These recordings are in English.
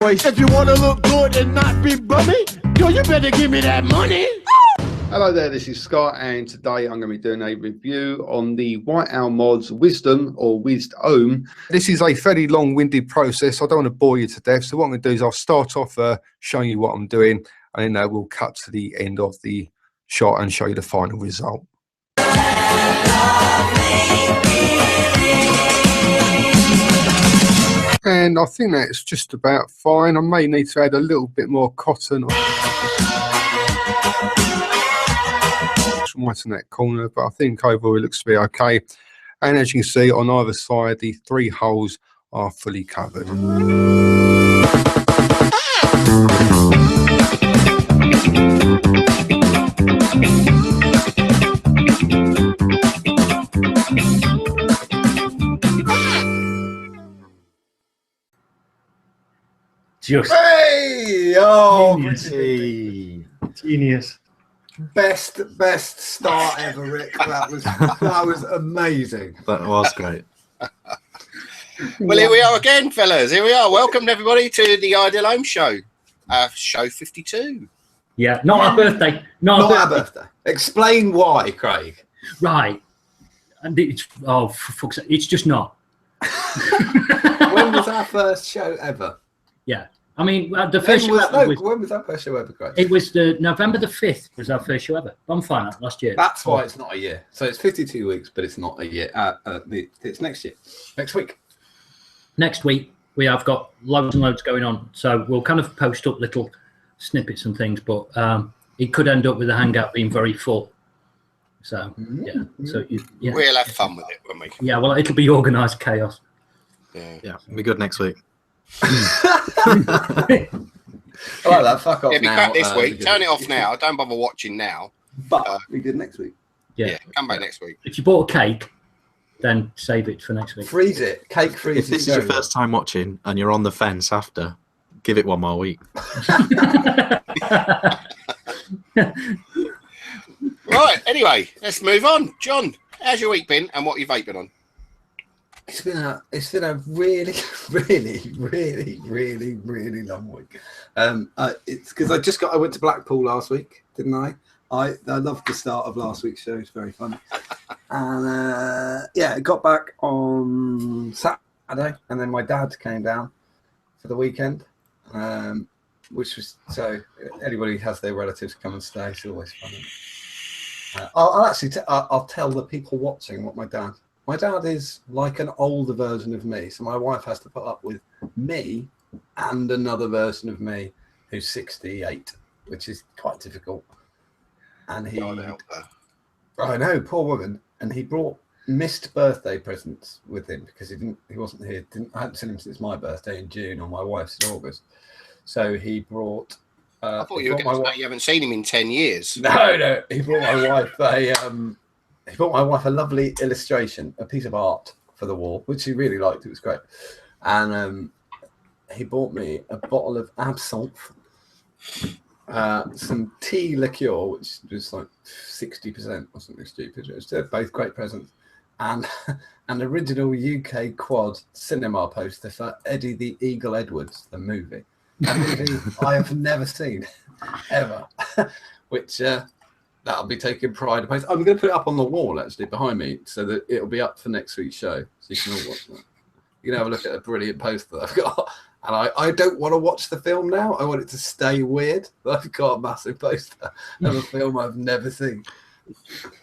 If you want to look good and not be bummy, yo, you better give me that money. Hello there, this is Scott, and today I'm going to be doing a review on the White Owl Mods Wisdom or Wisdom. This is a fairly long-winded process. I don't want to bore you to death, so what I'm going to do is I'll start off showing you what I'm doing, and then we'll cut to the end of the shot and show you the final result. And I think that's just about fine. I may need to add a little bit more cotton. Right in that corner, but I think overall it looks to be okay. And as you can see, on either side, the 3 holes are fully covered. Just hey, oh, genius. Best start ever, Rick. That was amazing. That was great. Well, here we are again, fellas. Here we are. Welcome everybody to the Ideal Home Show, show 52. Yeah, not our birthday. Not our birthday. Explain why, Craig. Right. And it's, for fuck's sake, it's just not. When was our first show ever? Yeah. I mean, the first show ever was... When was our first show ever, Craig? It was the November the 5th was our first show ever. I'm fine last year. That's why it's not a year. So it's 52 weeks, but it's not a year. It's next year. Next week. Next week, we have got loads and loads going on. So we'll kind of post up little snippets and things, but it could end up with the Hangout being very full. So, yeah. So yeah. We'll have fun with it, won't we? Yeah, well, it'll be organised chaos. Yeah, it'll be good next week. I like that. Fuck off yeah, be now. crap this week. Turn it off now. Don't bother watching now. But we did next week. Yeah, come back next week. If you bought a cake, then save it for next week. Freeze it. Cake freeze. If this is your first time watching and you're on the fence after, give it one more week. Right. Anyway, let's move on. John, how's your week been, and what you vaping on? It's been a really long week. It's because I went to Blackpool last week, didn't I? I loved the start of last week's show. It's very funny. And I got back on Saturday, and then my dad came down for the weekend, which was so anybody who has their relatives come and stay. It's always funny. I'll tell the people watching what my dad is like, an older version of me. So my wife has to put up with me and another version of me who's 68, which is quite difficult. And I know, poor woman. And he brought missed birthday presents with him because he wasn't here. I hadn't seen him since my birthday in June, or my wife's in August. So he brought. I thought you were going to say you haven't seen him in 10 years. No. He brought my wife a lovely illustration, a piece of art for the wall, which she really liked. It was great. And he bought me a bottle of absinthe, some tea liqueur, which was like 60% or something stupid. It was both great presents. And an original UK quad cinema poster for Eddie the Eagle Edwards, the movie. A movie I have never seen, ever. Which... that'll be taking pride in place. I'm going to put it up on the wall, actually, behind me, so that it'll be up for next week's show. So you can all watch that. You can have a look at a brilliant poster that I've got. And I don't want to watch the film now. I want it to stay weird. I've got a massive poster of a film I've never seen.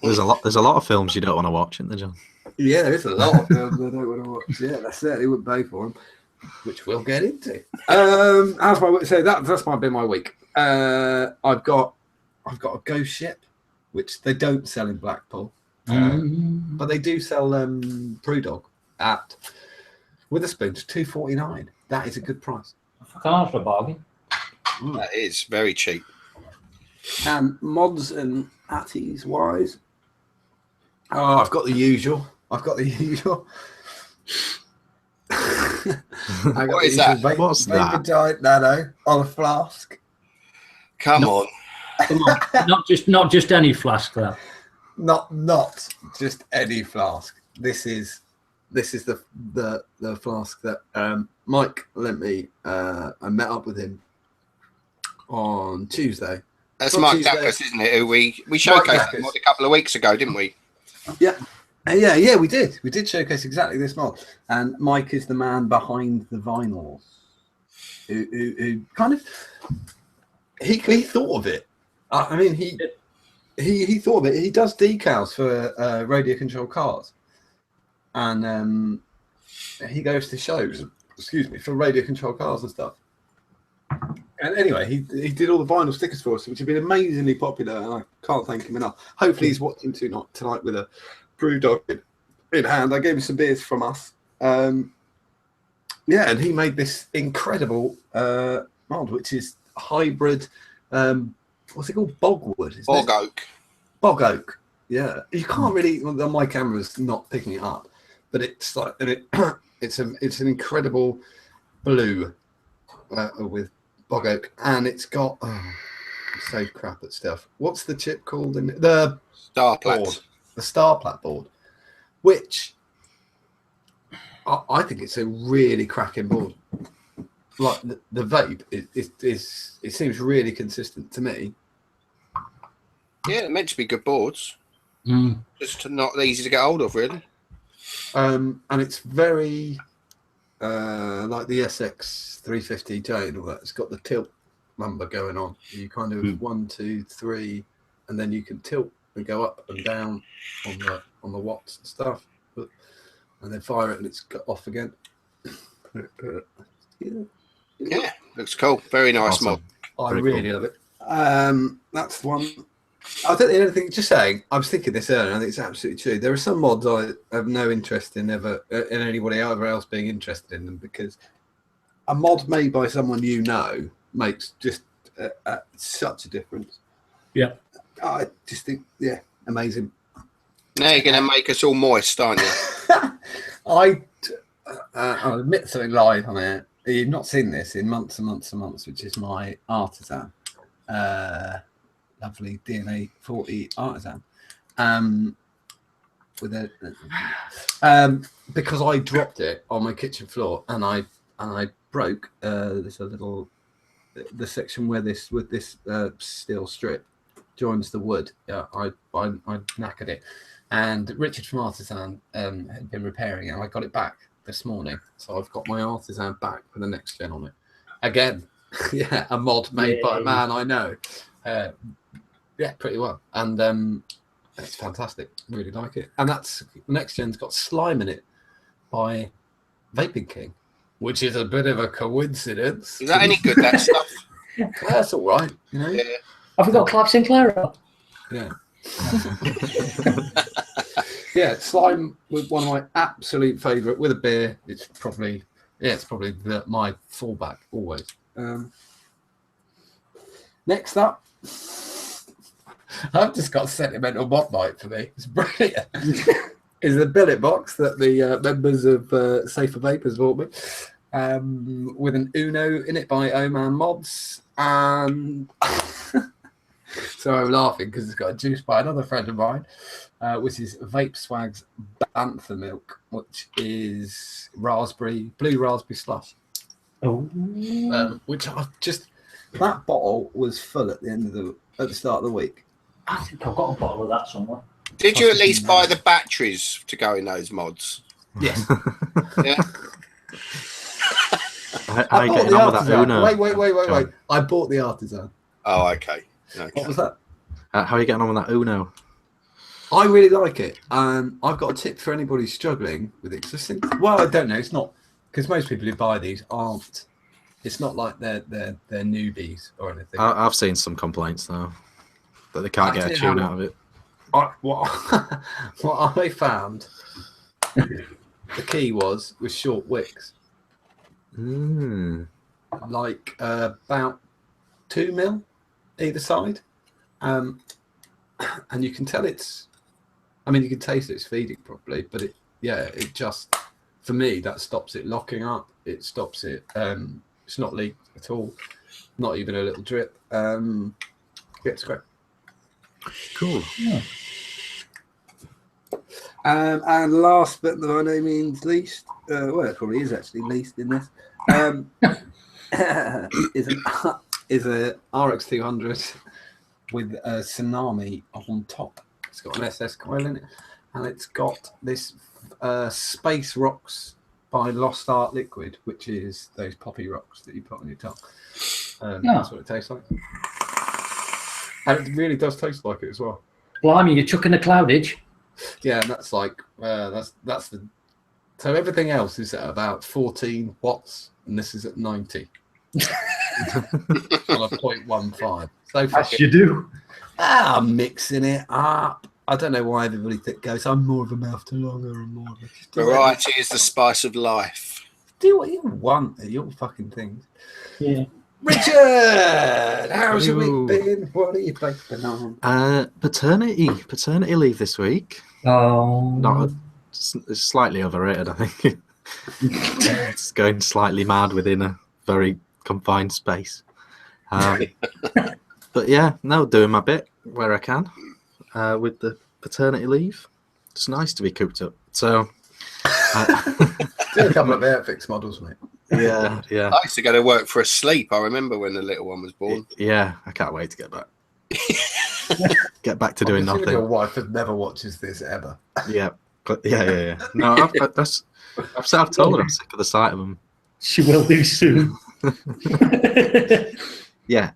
There's a lot of films you don't want to watch, isn't there, John? Yeah, there is a lot of films I don't want to watch. Yeah, I certainly wouldn't pay for them, which we'll get into. That's been my week. I've got a ghost ship, which they don't sell in Blackpool, but they do sell Brewdog at Witherspoon's £2.49. That is a good price. That's a bargain. That is very cheap. And mods and atties wise, I've got the usual. What is that? What's that? Giant Nano on a flask. Come on. Not just any flask, though. Not just any flask. This is this is the flask that Mike lent me. I met up with him on Tuesday. That's Not Mike Tuesday. Dacus, isn't it? Who we showcased that Dacus. mod a couple of weeks ago, didn't we? Yeah. Yeah, we did. We did showcase exactly this mod. And Mike is the man behind the vinyls. Who kind of he thought of it. I mean, he thought of it. He does decals for radio control cars, and he goes to shows. Excuse me, for radio control cars and stuff. And anyway, he did all the vinyl stickers for us, which have been amazingly popular, and I can't thank him enough. Hopefully, he's watching tonight with a brew dog in hand. I gave him some beers from us. Yeah, and he made this incredible mod, which is hybrid. What's it called? Bogwood. Bog oak. Bog oak. Yeah, you can't really. Well, my camera's not picking it up, but it's like it's an incredible blue with bog oak, and it's got I'm so crap at stuff. What's the chip called? The Star board, plat. the Star Plat board, which I think it's a really cracking board. Like the vape it seems really consistent to me. Yeah, they're meant to be good boards. Just not easy to get hold of, really. And it's very like the SX 350J and all that. It's got the tilt number going on. You kind of 1, 2, 3, and then you can tilt and go up and down on the watts and stuff. And then fire it and it's got off again. Yeah, looks cool. Very nice Awesome. mod. I Very really cool. love it. That's one. I don't think anything. Just saying, I was thinking this earlier. I think it's absolutely true. There are some mods I have no interest in in anybody else being interested in them, because a mod made by someone you know makes just such a difference. Yeah. I just think, yeah, amazing. Now you're going to make us all moist, aren't you? I'll admit something live on it. You've not seen this in months and months and months, which is my artisan. Lovely DNA 40 artisan, with because I dropped it on my kitchen floor and I broke the section where this steel strip joins the wood. I knackered it, and Richard from Artisan had been repairing it, and I got it back this morning, so I've got my Artisan back for the next gen on it again. Yeah, a mod made by a man I know. Yeah, pretty well, and it's fantastic. Really like it. And that's next gen's got Slime in it by Vaping King, which is a bit of a coincidence. Is that any good, that stuff? That's all right, you know. Yeah. Have we got Clive Sinclair up? Yeah. Yeah, Slime was one of my absolute favourite with a beer. It's probably my fallback always. Next up, I've just got sentimental mod night for me. It's brilliant. Is the billet box that the members of Safer Vapors bought me, with an Uno in it by Oman Mods, and so I'm laughing because it's got a juice by another friend of mine, which is Vape Swag's Bantha Milk, which is blue raspberry slush. Oh, Which that bottle was full at the start of the week. I think I've got a bottle of that somewhere. Did you at least buy the batteries to go in those mods? Yes. Yeah. How are you getting on with that Uno? Wait. I bought the Artisan. Oh, okay. What was that? How are you getting on with that Uno? I really like it. I've got a tip for anybody struggling with it. Well, I don't know. It's not, because most people who buy these aren't. It's not like they're newbies or anything. I've seen some complaints though that they can't get a tune out of it. What I found, the key was short wicks, like about 2 mil either side, and you can tell it's. I mean, you can taste it's feeding properly, but it just, for me, that stops it locking up. It stops it. It's not leaked at all, not even a little drip. It's great. Cool. Yeah. And last but by no means least, well, it probably is actually least in this, is a RX200 with a Tsunami on top. It's got an SS coil in it, and it's got this Space Rocks by Lost Art Liquid, which is those poppy rocks that you put on your tongue. That's what it tastes like. And it really does taste like it as well. Blimey, you're chucking a cloudage. Yeah, and that's like that's the. So everything else is at about 14 watts, and this is at 90 on a 0.15. So As you do. I'm mixing it up. I don't know why everybody goes, I'm more of a mouth to longer and more of a... Variety is the spice of life. Do what you want at your fucking things. Yeah. Richard, how's your week been? What are you thinking on? Paternity leave this week. Oh. It's slightly overrated, I think. It's going slightly mad within a very confined space. But yeah, no, doing my bit where I can with the paternity leave. It's nice to be cooped up. So, do a couple of Airfix models, mate. Yeah. I used to go to work for a sleep. I remember when the little one was born. Yeah, I can't wait to get back. Get back to doing nothing. Your wife never watches this ever. Yeah. No, I've told her I'm sick of the sight of them. She will do soon. Yeah.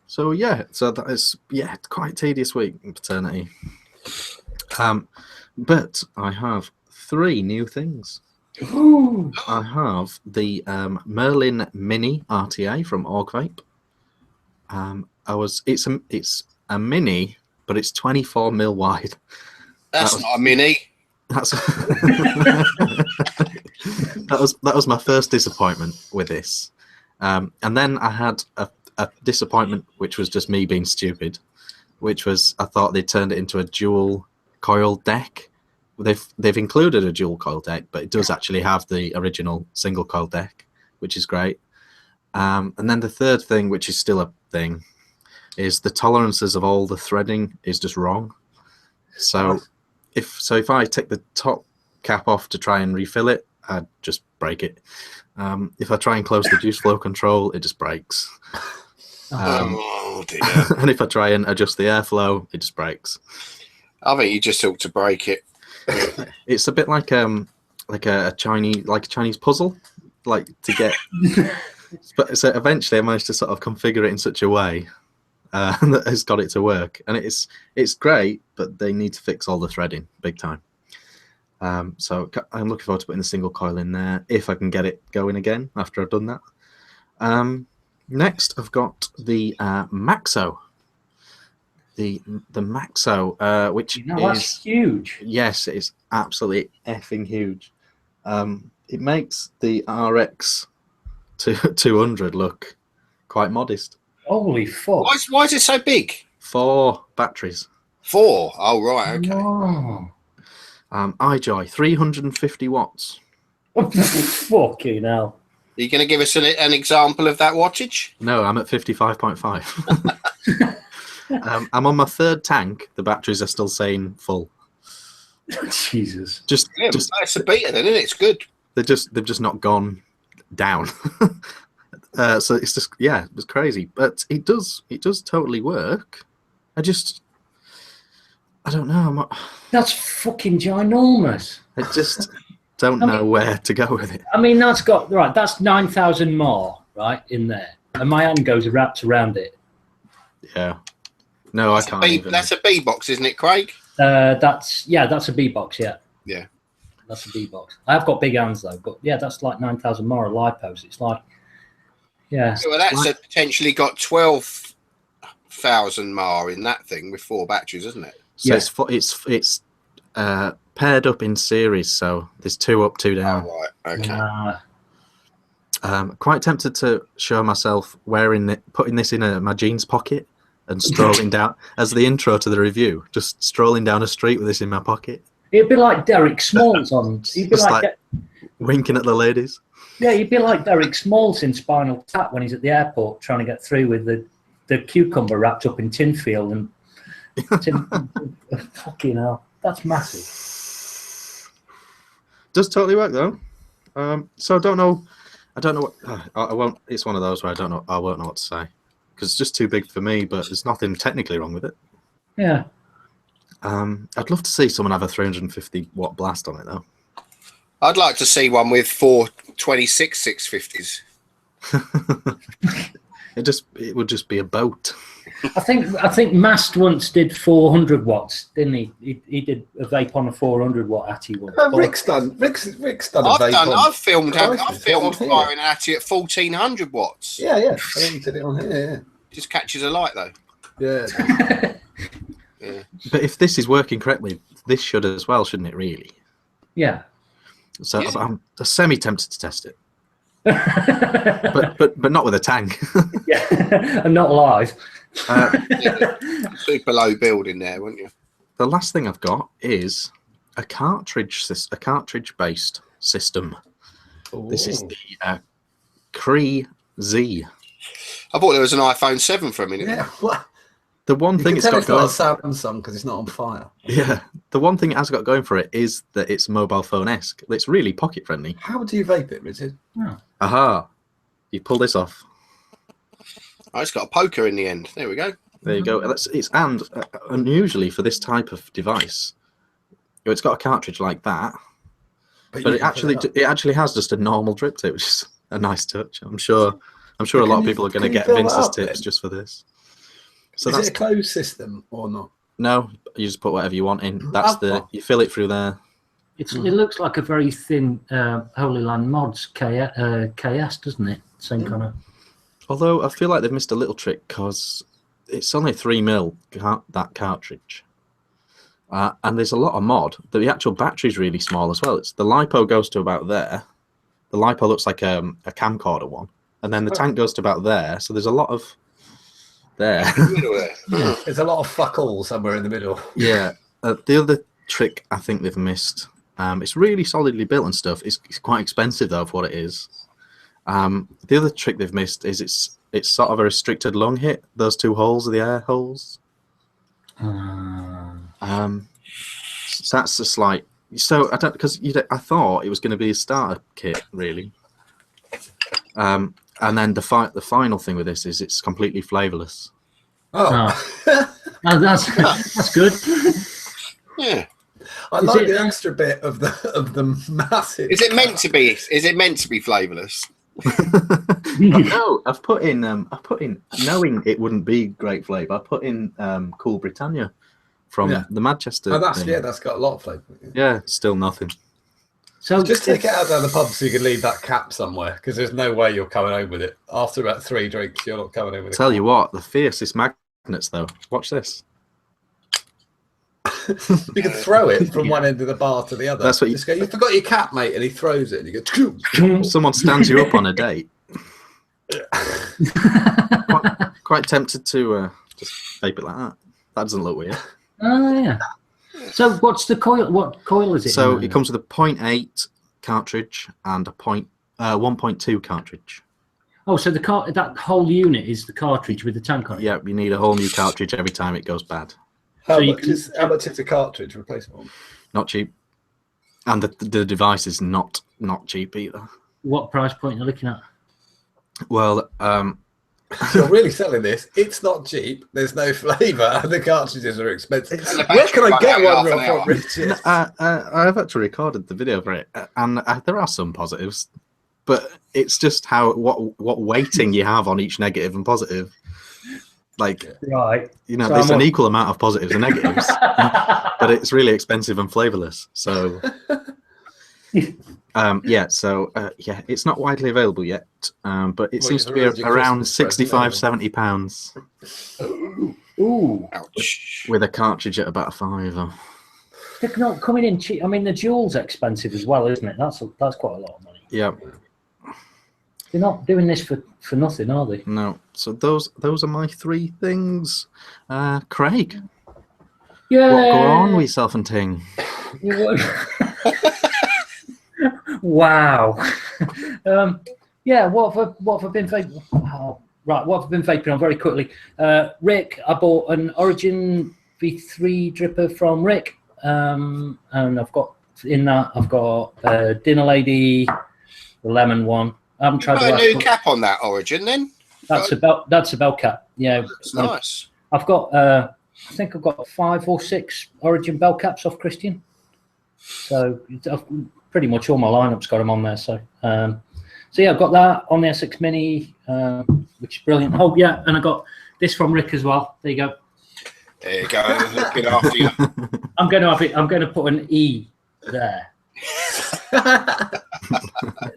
So that is it's quite a tedious week in paternity. But I have 3 new things. Ooh. I have the Merlin Mini RTA from Org Vape. It's a mini, but it's 24mm wide. That's not a mini. That was my first disappointment with this, and then I had a disappointment, which was just me being stupid, which was I thought they turned it into a dual coil deck. They've included a dual coil deck, but it does actually have the original single coil deck, which is great. And then the third thing, which is still a thing, is the tolerances of all the threading is just wrong. So if I take the top cap off to try and refill it, I'd just break it. If I try and close the juice flow control, it just breaks. Oh dear. And if I try and adjust the airflow, it just breaks. I think you just ought to break it. It's a bit like a Chinese puzzle, like to get. But so eventually, I managed to sort of configure it in such a way that has got it to work, and it's great. But they need to fix all the threading big time. So I'm looking forward to putting the single coil in there if I can get it going again after I've done that. Next, I've got the Maxo. The Maxo, which that's huge. Yes, it's absolutely effing huge. It makes the RX 200 look quite modest. Holy fuck! Why is it so big? 4 batteries. 4. Oh right, okay. Wow. iJoy 350 watts. Fucking hell! Are you going to give us an example of that wattage? No, I'm at 55.5. I'm on my 3rd tank. The batteries are still saying full. Jesus. Just it's a beta then, isn't it? It's good. they've just not gone down. So it's just it's crazy. But it does totally work. I don't know. That's fucking ginormous. I just don't know where to go with it. I mean, that's 9,000 more right in there, and my hand goes wrapped around it. Yeah. No, I can't. That's a B box, isn't it, Craig? That's a B box. Yeah. Yeah. That's a B box. I have got big hands though, but yeah, that's like 9,000 more lipos. It's like, yeah. So that's potentially got 12,000 mar in that thing with 4 batteries, isn't it? So it's paired up in series, so there's 2 up, 2 down. Oh, right. Okay. Quite tempted to show myself putting this in my jeans pocket and strolling down as the intro to the review, just strolling down a street with this in my pocket. It'd be like Derek Smalls on. He'd be like winking at the ladies. Yeah, he'd be like Derek Smalls in Spinal Tap when he's at the airport trying to get through with the cucumber wrapped up in tinfoil and fucking hell, that's massive. Does totally work though. So I don't know what I won't. It's one of those where I won't know what to say because it's just too big for me. But there's nothing technically wrong with it. Yeah. I'd love to see someone have a 350 watt blast on it though. I'd like to see one with 4 26 650s. It would just be a boat. I think Mast once did 400 watts, didn't he? He did a vape on a 400 watt Atty once. Rick's done a vape. I've filmed Christ, firing an Atty at 1400 watts. Yeah. I think you did it on here. Yeah. Just catches a light though. Yeah. Yeah. But if this is working correctly, this should as well, shouldn't it? Really? Yeah. So Yeah. I'm semi tempted to test it, but not with a tank. Yeah, and not live. Super low build in there, wouldn't you? The last thing I've got is a cartridge-based system. Ooh. This is the Cree Z. I thought there was an iPhone 7 for a minute. Yeah. What? The one thing it's got it's going, not a Samsung because it's not on fire. yeah, the one thing it has got going for it is that it's mobile phone-esque. It's really pocket-friendly. How do you vape it, Richard? Aha! You pull this off. Oh, it's got a poker in the end. There we go. There you go. And unusually for this type of device, it's got a cartridge like that, but it actually has just a normal drip tip, which is a nice touch. I'm sure a lot of people are going to get Vince's tips just for this. So is it a closed system or not? No, you just put whatever you want in. That's you fill it through there. It looks like a very thin Holy Land Mods KS, doesn't it? Same kind of. Although I feel like they've missed a little trick because it's only 3mm that cartridge, and there's a lot of mod. The actual battery's really small as well. The LiPo goes to about there. The LiPo looks like a camcorder one, and then the tank goes to about there. So there's a lot of there. There's a lot of fuck all somewhere in the middle. Yeah. The other trick I think they've missed. It's really solidly built and stuff. It's quite expensive though for what it is. The other trick they've missed is it's sort of a restricted lung hit. Those two holes are the air holes. So that's a slight. So I don't because I thought it was going to be a starter kit really. And then the final thing with this is it's completely flavourless. That's good. Yeah. I like the extra bit of the massive. Is it meant to be? Is it meant to be flavourless? No, I've put in knowing it wouldn't be great flavour. I put in Cool Britannia from the Manchester. Oh, that's got a lot of flavour. Yeah, still nothing. So just take it out down the pub so you can leave that cap somewhere because there's no way you're coming home with it. After about 3 drinks, you're not coming home with it. Tell you what, the fiercest magnets though. Watch this. You can throw it from one end of the bar to the other. That's what you forgot your cap, mate, and he throws it, and you go. Someone stands you up on a date. quite tempted to just vape it like that. That doesn't look weird. Oh yeah. So what's the coil? What coil is it? So it comes with a 0.8 cartridge and a 1.2 cartridge. Oh, so that whole unit is the cartridge with the tank on it. Yeah, you need a whole new cartridge every time it goes bad. How much is the cartridge replacement? Not cheap, and the device is not cheap either. What price point are you looking at? Well, you're really selling this. It's not cheap. There's no flavour, and the cartridges are expensive. Where can I get one from, Richard? I've actually recorded the video for it, and there are some positives, but it's just what weighting you have on each negative and positive. Like, right, so there's an equal amount of positives and negatives, but it's really expensive and flavourless. So, it's not widely available yet, but it seems to be around £65–70. Ooh, ouch! With a cartridge at about £5. They're not coming in cheap. I mean, the Juul's expensive as well, isn't it? That's quite a lot of money. Yeah. They're not doing this for nothing, are they? No. So those are my 3 things. Craig. Yeah. What go on with yourself and ting? Wow. What have I been vaping? Oh, right, what have I been vaping on very quickly? Rick, I bought an Origin V3 dripper from Rick, and I've got in that I've got Dinner Lady, the lemon one. I haven't tried Got a the new last one. cap on that Origin then. That's a bell cap. Yeah, That's nice. I've got I think I've got 5 or 6 Origin bell caps off Christian. So pretty much all my lineup's got them on there. So so yeah, I've got that on the SX Mini, which is brilliant. Oh yeah, and I got this from Rick as well. There you go. There you go. Looking after you. I'm going to put an E there.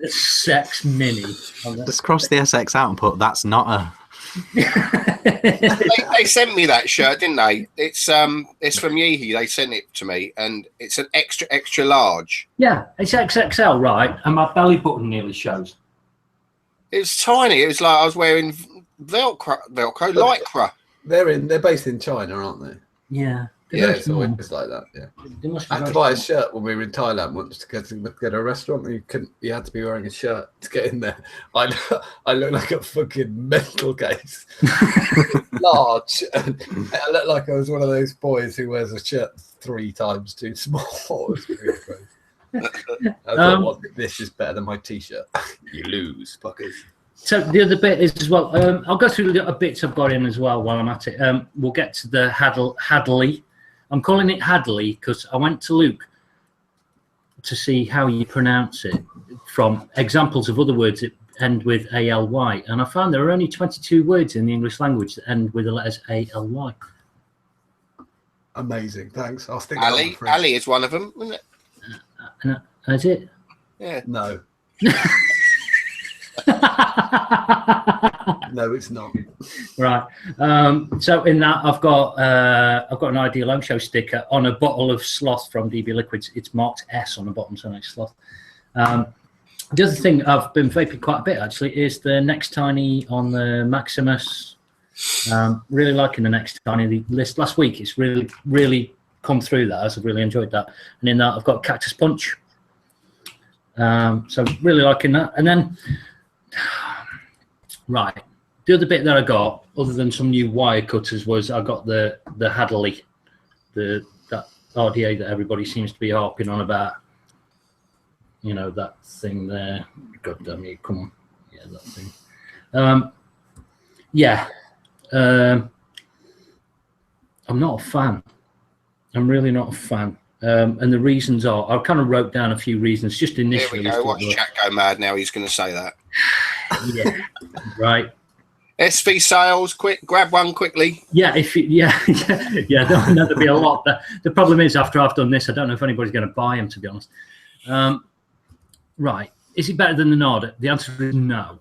Sex Mini. Just cross the SX out and put that's not a. They sent me that shirt, didn't they? It's from Yeehee. They sent it to me, and it's an extra large. Yeah, it's XXL, right? And my belly button nearly shows. It's tiny. It was like I was wearing Velcro, Lycra. They're based in China, aren't they? Yeah. Yeah, it's always like that. Yeah. I had to buy a shirt when we were in Thailand once to get a restaurant. You had to be wearing a shirt to get in there. I look like a fucking mental case, large. And I look like I was one of those boys who wears a shirt 3 times too small. It was really crazy. I thought, well, this is better than my t-shirt. You lose, fuckers. So the other bit is as well. I'll go through the bits I've got in as well while I'm at it. We'll get to the Hadley. I'm calling it Hadley because I went to Luke to see how you pronounce it from examples of other words that end with ALY, and I found there are only 22 words in the English language that end with the letters ALY. Amazing, thanks. I'll stick. Ali is one of them, isn't it? Is it? Yeah. No. No, it's not. Right. So in that, I've got an Ideal Home Show sticker on a bottle of Sloth from DB Liquids. It's marked S on the bottom, so it's Sloth. The other thing I've been vaping quite a bit actually is the Next Tiny on the Maximus. Really liking the Next Tiny. The list last week, it's really come through that. I've really enjoyed that. And in that, I've got Cactus Punch. So really liking that. And then, right, the other bit that I got, other than some new wire cutters, was I got the Hadley, that RDA that everybody seems to be harping on about. You know, that thing there. God damn you, come on. Yeah, that thing. I'm not a fan. I'm really not a fan. And the reasons are, I kind of wrote down a few reasons just initially. There we go. Watch chat go mad now. He's going to say that. Yeah, right. SV sales, quick, grab one quickly. Yeah, there'll be a lot. The problem is, after I've done this, I don't know if anybody's going to buy them, to be honest. Right. Is it better than the Narda? The answer is no.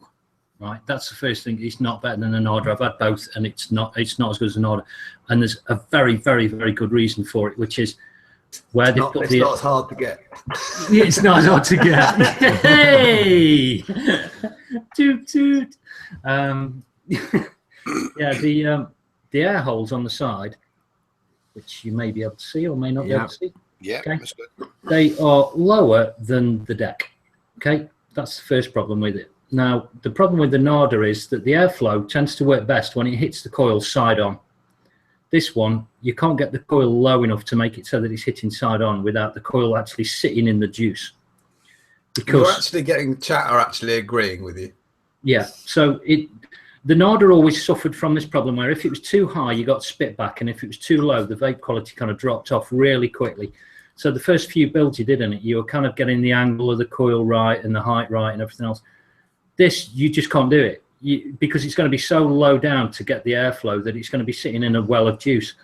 Right. That's the first thing. It's not better than the Narda. I've had both, and it's not as good as the Narda. And there's a very, very, very good reason for it, which is where they put the. It's not as hard to get. It's not as hard to get. Hey, toot toot. Yeah, the air holes on the side, which you may be able to see or may not be able to see. Yeah, okay. That's good. They are lower than the deck. Okay, that's the first problem with it. Now, the problem with the Narda is that the airflow tends to work best when it hits the coil side on. This one, you can't get the coil low enough to make it so that it's hitting side on without the coil actually sitting in the juice. Because you're actually getting chat or actually agreeing with you. Yeah, so the Narda always suffered from this problem where if it was too high, you got spit back, and if it was too low, the vape quality kind of dropped off really quickly. So the first few builds you did in it, you were kind of getting the angle of the coil right and the height right and everything else. This, you just can't do it because it's going to be so low down to get the airflow that it's going to be sitting in a well of juice.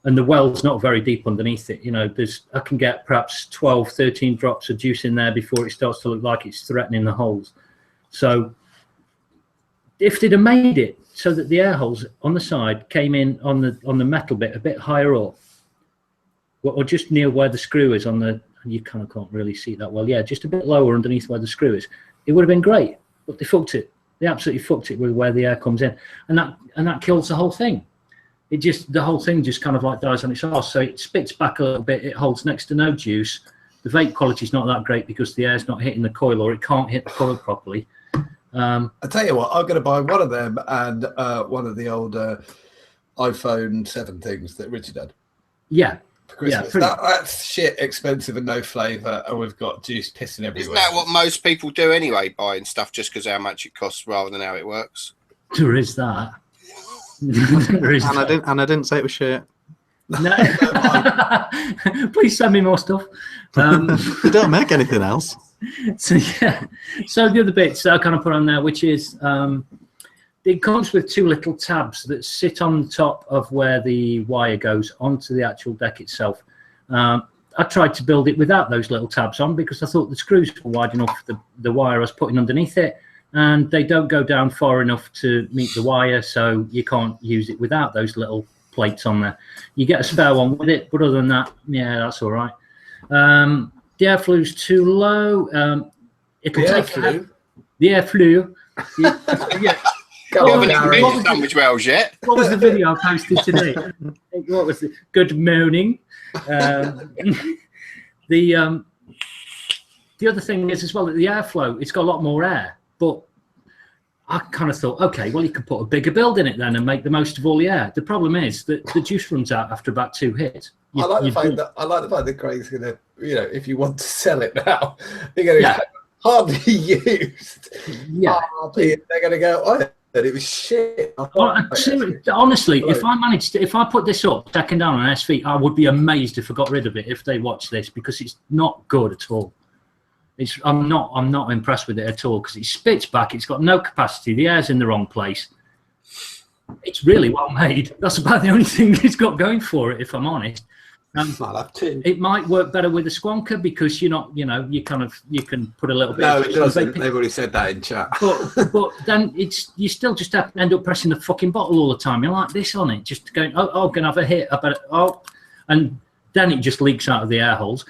And the well's not very deep underneath it. You know, I can get perhaps 12, 13 drops of juice in there before it starts to look like it's threatening the holes. So if they'd have made it so that the air holes on the side came in on the metal bit a bit higher up, or just near where the screw is on the, you kind of can't really see that well. Yeah, just a bit lower underneath where the screw is. It would have been great, but they fucked it. They absolutely fucked it with where the air comes in, and that kills the whole thing. The whole thing just kind of like dies on its arse. So it spits back a little bit. It holds next to no juice. The vape quality is not that great because the air's not hitting the coil, or it can't hit the coil properly. I tell you what, I'm going to buy one of them and one of the old iPhone 7 things that Richard had. Yeah. for Christmas. pretty- That's shit expensive and no flavour, and we've got juice pissing everywhere. Isn't that what most people do anyway, buying stuff just because how much it costs rather than how it works? There is that. There is And I that. didn't say it was shit. No. Please send me more stuff. We don't make anything else. So yeah. So the other bits I kind of put on there, which is it comes with two little tabs that sit on top of where the wire goes onto the actual deck itself. I tried to build it without those little tabs on because I thought the screws were wide enough for the wire I was putting underneath it, and they don't go down far enough to meet the wire, so you can't use it without those little plates on there. You get a spare one with it, but other than that, yeah, that's all right. The airflow's too low. It'll take the airflow. Yeah. You haven't even made your sandwich wells yet. What was the video I posted today? What was it? Good morning. The other thing is as well that the airflow, it's got a lot more air, but I kind of thought, okay, well, you could put a bigger build in it then and make the most of all the air. The problem is that the juice runs out after about 2 hits. I like the fact that Craig's gonna, if you want to sell it now, you're gonna go, hardly used. Yeah, they're gonna go. Oh, that it was shit. Honestly, if I put this up second down on SV, I would be amazed if I got rid of it if they watch this, because it's not good at all. I'm not impressed with it at all because it spits back. It's got no capacity. The air's in the wrong place. It's really well made. That's about the only thing it's got going for it, if I'm honest. It might work better with a squonker because you can put a little bit. No, it doesn't. They've already said that in chat. But then you still just have to end up pressing the fucking bottle all the time. You're like this on it, just going, gonna have a hit. And then it just leaks out of the air holes.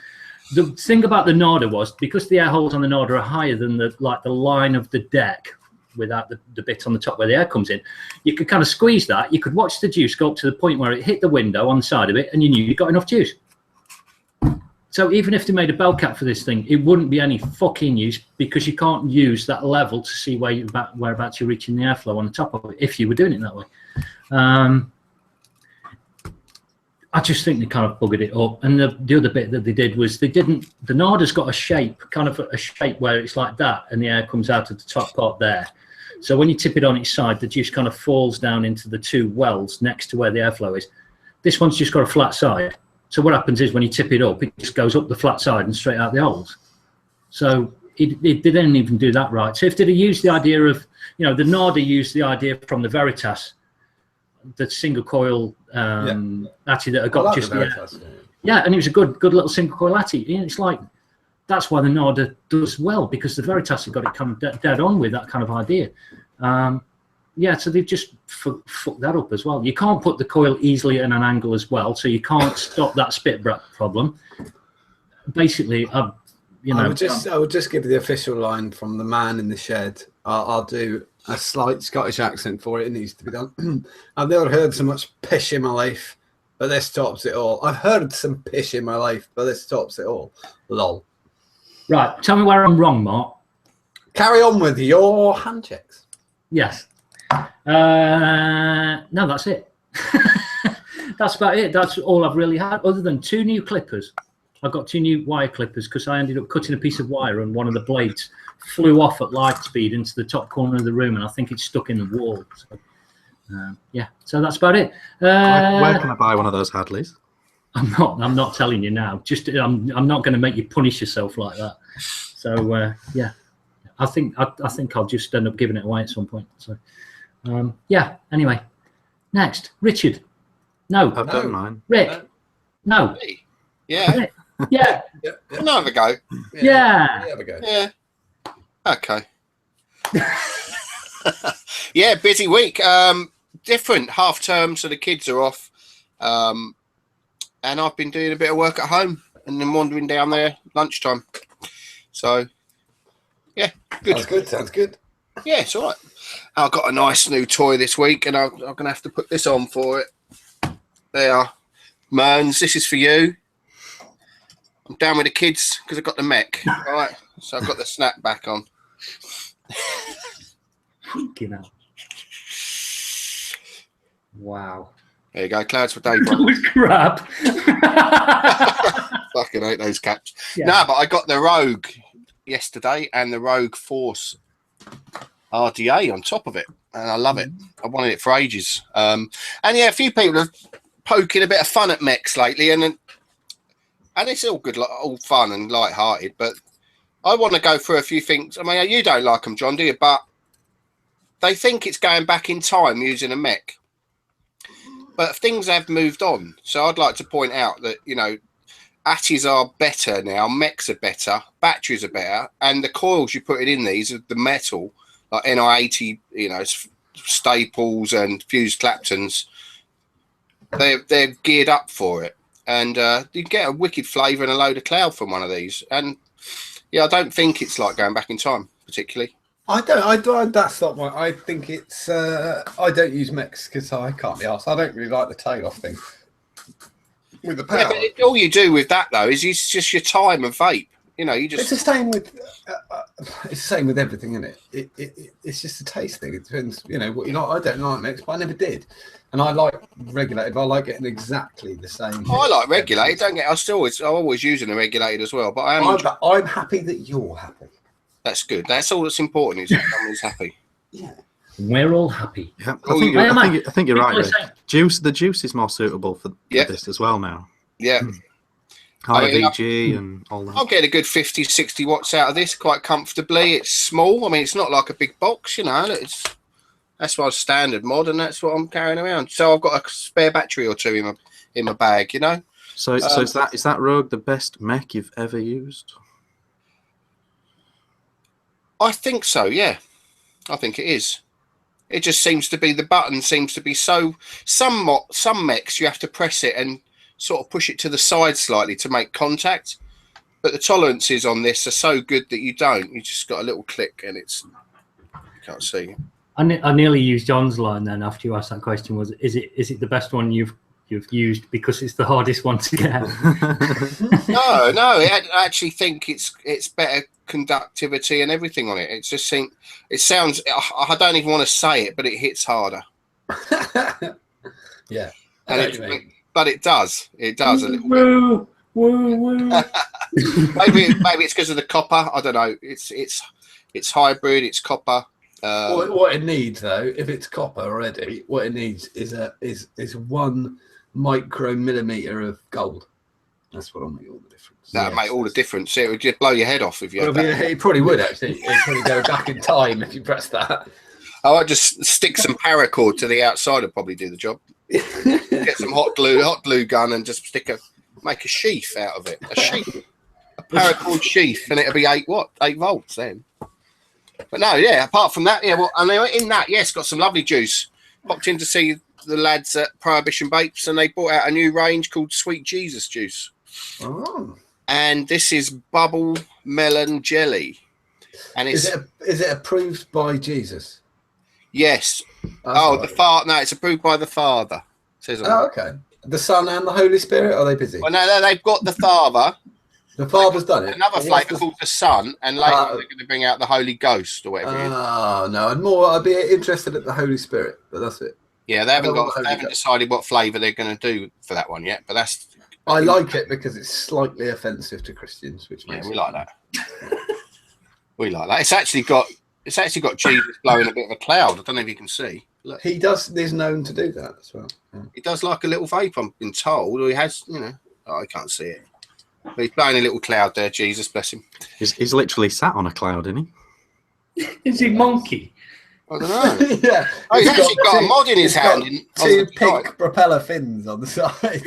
The thing about the Narda was because the air holes on the Narda are higher than the line of the deck, without the bit on the top where the air comes in, you could kind of squeeze that. You could watch the juice go up to the point where it hit the window on the side of it, and you knew you got enough juice. So even if they made a bell cap for this thing, it wouldn't be any fucking use because you can't use that level to see whereabouts you're reaching the airflow on the top of it if you were doing it that way. I just think they kind of buggered it up. And the other bit that they did was the Narda's got a shape, kind of a shape where it's like that, and the air comes out of the top part there. So when you tip it on its side, the juice kind of falls down into the two wells next to where the airflow is. This one's just got a flat side. So what happens is when you tip it up, it just goes up the flat side and straight out the holes. So it didn't even do that right. So if they'd have used the idea of, the Narda used the idea from the Veritas, the single coil Atty that I got just Veritas, and it was a good little single coil Atty. It's like that's why the Narda does well, because the Veritas have got it kind of dead on with that kind of idea. So they've just fucked that up as well. You can't put the coil easily at an angle as well, so you can't stop that spit problem. Basically, I would just give the official line from the man in the shed. I'll do a slight Scottish accent for it. It needs to be done. I've never heard so much pish in my life, but this tops it all. I've heard some pish in my life, but this tops it all. Lol. Right, tell me where I'm wrong, Mark. Carry on with your hand checks. Yes. No, that's it. That's about it. That's all I've really had, other than 2 new clippers. I got 2 new wire clippers because I ended up cutting a piece of wire and one of the blades flew off at light speed into the top corner of the room, and I think it's stuck in the wall. So, so that's about it. Where can I buy one of those Hadleys? I'm not telling you now. Just I'm not going to make you punish yourself like that. So I think I'll just end up giving it away at some point. So anyway, next, Richard. No, I've done mine. Rick. No. Yeah. Rick. Yeah. Can I have a go? Yeah. Have a go. Yeah. Okay. Yeah, busy week. Different half term, so the kids are off. And I've been doing a bit of work at home and then wandering down there lunchtime. So, yeah, good. Sounds good. Yeah, it's all right. I've got a nice new toy this week, and I'm going to have to put this on for it. There, Merns, this is for you. I'm down with the kids because I've got the mech. All right, so I've got the snapback on. Freaking hell. Wow. There you go, clouds for day. That was crap. Fucking hate those caps. Yeah. No, but I got the Rogue yesterday and the Rogue Force RDA on top of it, and I love it. I wanted it for ages. And yeah, a few people are poking a bit of fun at mechs lately, and it's all good, all fun and light-hearted. But I want to go through a few things. I mean, you don't like them, John, do you? But they think it's going back in time using a mech. But things have moved on. So I'd like to point out that, you know, ATIs are better now, mechs are better, batteries are better, and the coils you put in these, the metal, like NI80, you know, staples and fused Claptons, they're geared up for it. And you get a wicked flavour and a load of cloud from one of these. And yeah, I don't think it's like going back in time, particularly. I don't. That's not my. I think it's. I don't use mechs because I can't be arsed. I don't really like the tail off thing with the power. Yeah, but all you do with that though is it's just your time of vape. You know, you just. It's the same with. It's the same with everything, isn't it? It's just a taste thing. It depends. You know what you like. I don't like mechs, but I never did. And I like regulated. But I like getting exactly the same. I like regulated. Don't get. I'm always using a regulated as well. But I'm happy that you're happy. That's good. That's all that's important. Is that someone's happy. Yeah. We're all happy. Yeah, I think you're right. The juice is more suitable for this as well now. Yeah. High VG and all that. I'll get a good 50, 60 watts out of this quite comfortably. It's small. I mean, it's not like a big box, you know. That's my standard mod, and that's what I'm carrying around. So I've got a spare battery or two in my bag, you know. So is that Rogue the best mech you've ever used? I think so, yeah. I think it is. It just seems to be, the button seems to be so, some mechs you have to press it and sort of push it to the side slightly to make contact. But the tolerances on this are so good that you don't. You just got a little click and you can't see. I nearly used John's line then after you asked that question. Was is it the best one you've used because it's the hardest one to get? No, I actually think it's better conductivity and everything on it. It sounds. I don't even want to say it, but it hits harder. Yeah, but it does. It does a little bit. Woo. maybe it's because of the copper. I don't know. It's hybrid. It's copper. What it needs though, if it's copper already, what it needs is 1 micromillimeter of gold. That's what'll make all the difference. That'd make all the difference. It would just blow your head off if you had that. It probably would actually. It'd probably go back in time if you press that. Oh, I'd just stick some paracord to the outside and probably do the job. Get some hot glue gun and just make a sheath out of it. A paracord sheath, and it'll be 8 volts then. But no, yeah, apart from that, yeah, well, and in that, yes, got some lovely juice. Popped in to see the lads at Prohibition Vapes, and they brought out a new range called Sweet Jesus Juice. Oh. And this is bubble melon jelly. And is it approved by Jesus? Yes. It's approved by the Father. It says on okay. The Son and the Holy Spirit, are they busy? Well, no, they've got the Father. The Father's done it. Another flavour called the Son, and later on they're going to bring out the Holy Ghost or whatever it is. Oh, no. I'd be interested in the Holy Spirit, but that's it. Yeah, they haven't decided what flavour they're going to do for that one yet, but that's... I like it because it's slightly offensive to Christians, which makes we like that. We like that. It's actually got Jesus blowing a bit of a cloud. I don't know if you can see. Look. He is known to do that as well. Yeah. He does like a little vape, I've been told, or he has, you know. Oh, I can't see it. But he's blowing a little cloud there, Jesus bless him. He's literally sat on a cloud, isn't he? Is he monkey? I don't know. Yeah. Oh, he's actually got a mod in his hand. Two pink propeller fins on the side.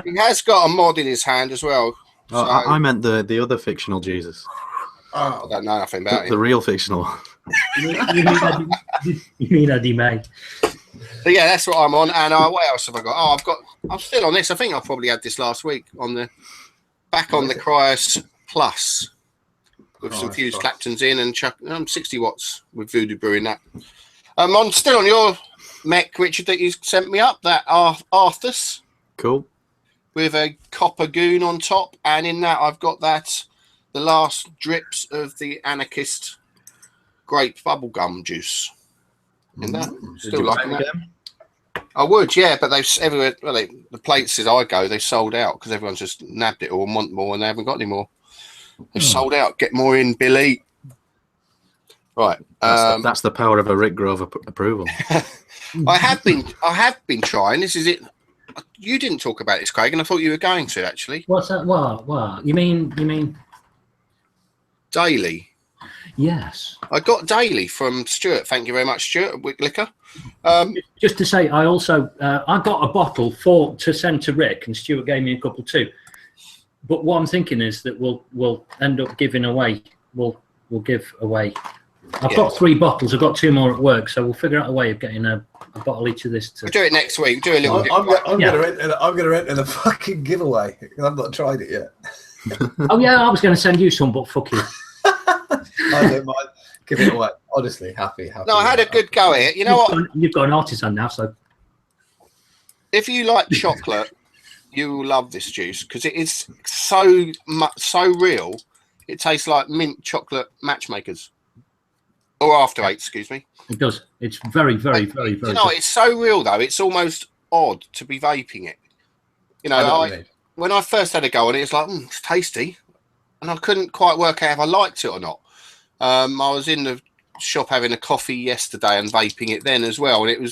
He has got a mod in his hand as well. Oh, so... I meant the other fictional Jesus. Oh, I don't know nothing about him. The real fictional one. You mean Eddie May? But yeah, that's what I'm on. And what else have I got? Oh, I'm still on this. I think I probably had this last week on the Cryos Plus with some fused Claptons in and 60 watts with Voodoo Brewing that. I'm still on your mech, Richard, that you sent me up, that Arthas. Cool. With a copper goon on top, and in that I've got the last drips of the anarchist grape bubblegum juice. In that, still liking that. I would, yeah, but they've everywhere. Well, the places I go, they've sold out because everyone's just nabbed it all and want more, and they haven't got any more. They've sold out. Get more in, Billy. Right. That's the power of a Rick Grove approval. I have been trying. This is it. You didn't talk about this, Craig, and I thought you were going to actually. What's that? What? You mean? Daily. Yes. I got daily from Stuart. Thank you very much, Stuart at Wick Liquor. Just to say, I also I got a bottle to send to Rick, and Stuart gave me a couple too. But what I'm thinking is that we'll end up giving away. We'll give away. I've got 3 bottles. I've got 2 more at work, so we'll figure out a way of getting a bottle each of this. We'll do it next week. We'll do a little. I'm going to enter the fucking giveaway because I've not tried it yet. Oh yeah, I was going to send you some, but fuck you. I don't mind. Give it away. Honestly, happy. No, I had a good go at it. You know what? You've got an artisan now, so if you like chocolate, you will love this juice because it is so real. It tastes like mint chocolate matchmakers. Or After Eight, excuse me. It does. It's very, very, very, very. You know, it's so real though. It's almost odd to be vaping it. You know, when I first had a go on it, it's like it's tasty, and I couldn't quite work out if I liked it or not. I was in the shop having a coffee yesterday and vaping it then as well, and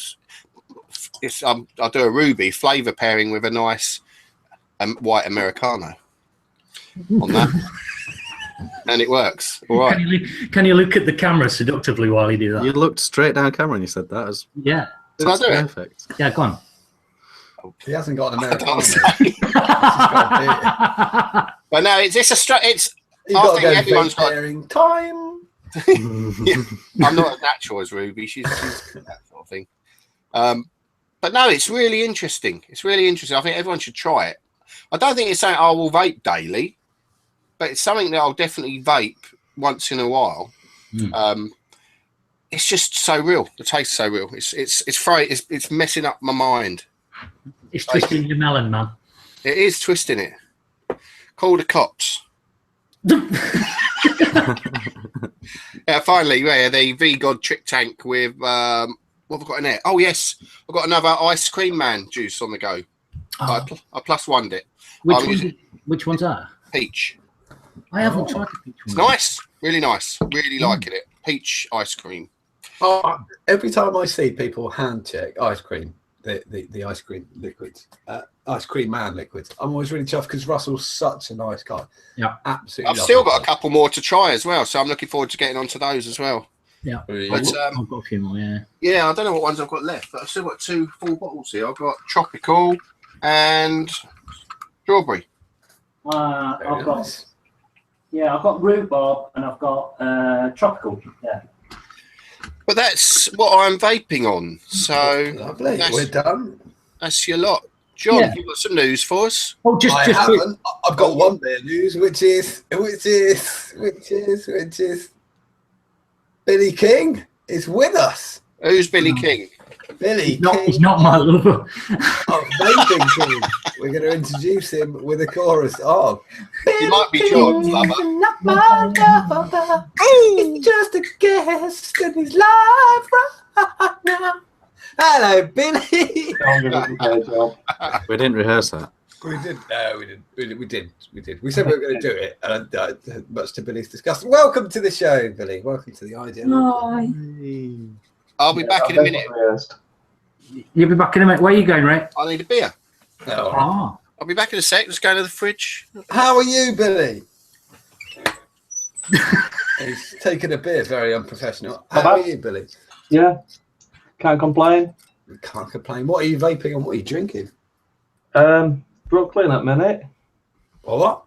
I'll do a ruby flavour pairing with a nice white Americano on that. And it works. All right. Can you look at the camera seductively while you do that? You looked straight down camera and you said that. Yeah. Did I do perfect. Yeah, go on. He hasn't got an American. But no, it's You've got to go everyone's pairing time. Yeah. I'm not as natural as Ruby. She's that sort of thing. But no, it's really interesting. It's really interesting. I think everyone should try it. I don't think it's something I will vape daily, but it's something that I'll definitely vape once in a while. It's just so real. The taste is so real. It's messing up my mind. It's twisting your melon, man. It is twisting it. Call the cops. Yeah, finally, the V-God Trick Tank with what have I got in there? Oh yes, I've got another Ice Cream Man juice on the go. I plus one'd it. Which one's that? Peach. I haven't tried the peach one. It's nice, really nice. Really liking it. Peach ice cream. Oh, every time I see people hand check ice cream, the ice cream liquids, Ice Cream Man liquids, I'm always really chuffed because Russell's such a nice guy. Yeah, absolutely. I've still got a couple more to try as well, so I'm looking forward to getting onto those as well. Yeah, but, I've got a few more. Yeah. Yeah, I don't know what ones I've got left, but I've still got 2 full bottles here. I've got tropical and strawberry. I've got rhubarb and I've got tropical. Yeah. But that's what I'm vaping on. So lovely. We're done. That's your lot. John, you've got some news for us. Oh, I haven't. I've got one bit of news, which is Billy King is with us. Who's Billy King? Billy King. He's not my lover. Vaping King. We're going to introduce him with a chorus of. He might be John's lover. Not my lover. He's just a guest in his life right now. Hello, Billy. We didn't rehearse that. We did. No, we did. We said we were going to do it, and much to Billy's disgust. Welcome to the show, Billy. Welcome to the idea. Hi. I'll be back in a minute. You'll be back in a minute. Where are you going, Ray? I need a beer. I'll be back in a sec. Let's go to the fridge. How are you, Billy? He's taking a beer. Very unprofessional. How are you, Billy? Yeah. Can't complain. Can't complain. What are you vaping and what are you drinking? Brooklyn at minute. What?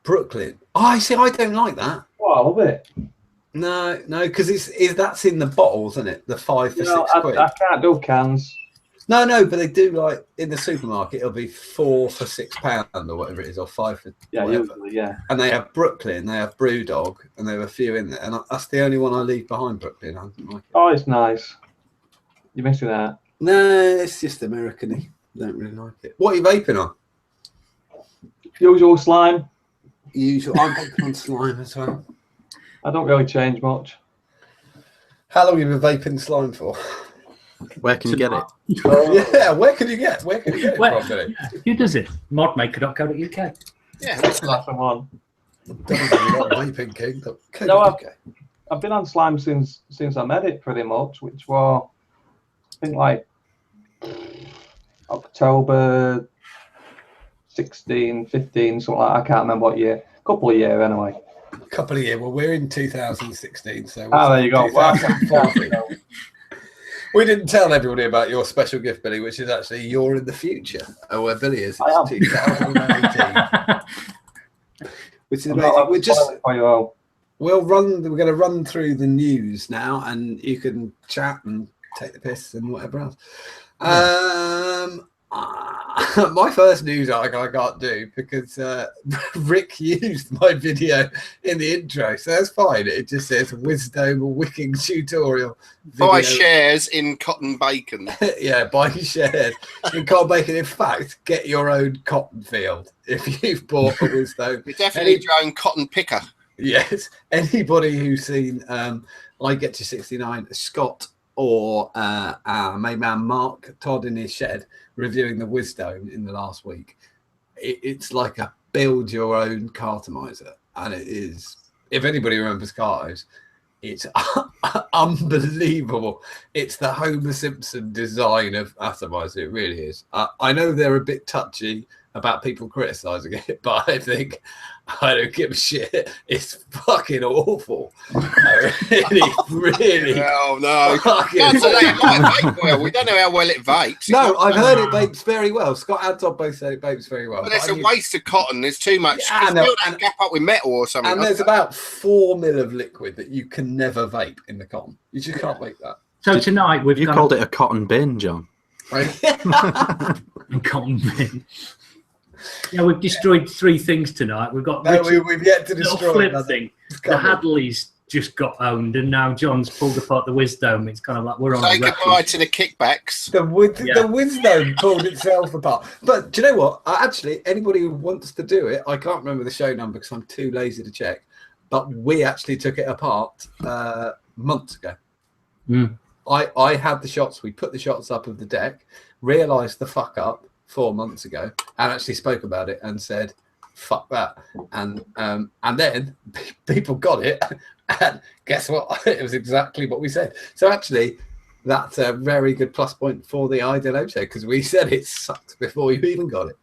Brooklyn. Oh, I see. I don't like that. Oh, I love it. No, because that's in the bottles, isn't it? The 5 for 6 quid. I can't do cans. No, but they do like in the supermarket. It'll be 4 for £6 or whatever it is, or 5 for whatever. Usually, yeah. And they have Brooklyn, they have Brewdog, and there are a few in there. And that's the only one I leave behind. Brooklyn. I don't like it. Oh, it's nice. You're missing that. No, it's just American-y. Don't really like it. What are you vaping on? Usual slime. I'm vaping on slime as well. I don't really change much. How long have you been vaping slime for? Where can you get it? Yeah, where can you get it Where- from, Billy? Who does it? Modmaker.co.uk. Yeah, That's the last one. Vaping King. No, I've been on slime since I met it pretty much, which was I think like October 16, 15, something like that. I can't remember what year. A couple of years anyway. Couple of years. Well, we're in 2016, so There you go. Well, 2014. We didn't tell everybody about your special gift, Billy, which is actually you're in the future. Oh, where Billy is. I am. It's 2018. Which is I'm not allowed amazing. to spoil it for you all. We're going to run through the news now, and you can chat and take the piss and whatever else. My first news I can't do because Rick used my video in the intro, so that's fine. It just says wisdom wicking tutorial. buy video. shares in cotton bacon. Yeah, buy shares in cotton bacon. In fact, get your own cotton field if you've bought a wisdom. You definitely need your own cotton picker. Yes, anybody who's seen I Get to 69, Scott or our main man Mark Todd in his shed reviewing the Wisdom in the last week, it's like a build your own cartomizer, and it is. If anybody remembers cartos, it's unbelievable. It's the Homer Simpson design of atomizer. It really is. I know they're a bit touchy about people criticizing it, but I think I don't give a shit. It's fucking awful. Really. Oh no! Fucking Can't say it might vape well. We don't know how well it vapes. No, I've heard it vapes very well. Scott and Todd both said it vapes very well. But it's a waste of cotton. There's too much. Yeah, It's no, built that gap up with metal or something. And there's about 4 mil of liquid that you can never vape in the cotton. You just can't vape that. So tonight we've You called it a cotton bin, John. Right? a cotton bin. Yeah, we've destroyed 3 things tonight. We've got We've yet to little destroy flip another thing. The cupboard. Hadleys just got owned, and now John's pulled apart the Wisdom. It's kind of like we're on Say a record. goodbye to the kickbacks. The Wisdom pulled itself apart. But do you know what? Actually, anybody who wants to do it, I can't remember the show number because I'm too lazy to check. But we actually took it apart months ago. Mm. I had the shots. We put the shots up of the deck, realised the fuck up 4 months ago, and actually spoke about it and said, "Fuck that." And then people got it, and guess what? It was exactly what we said. So actually, that's a very good plus point for the Ideal show because we said it sucked before you even got it.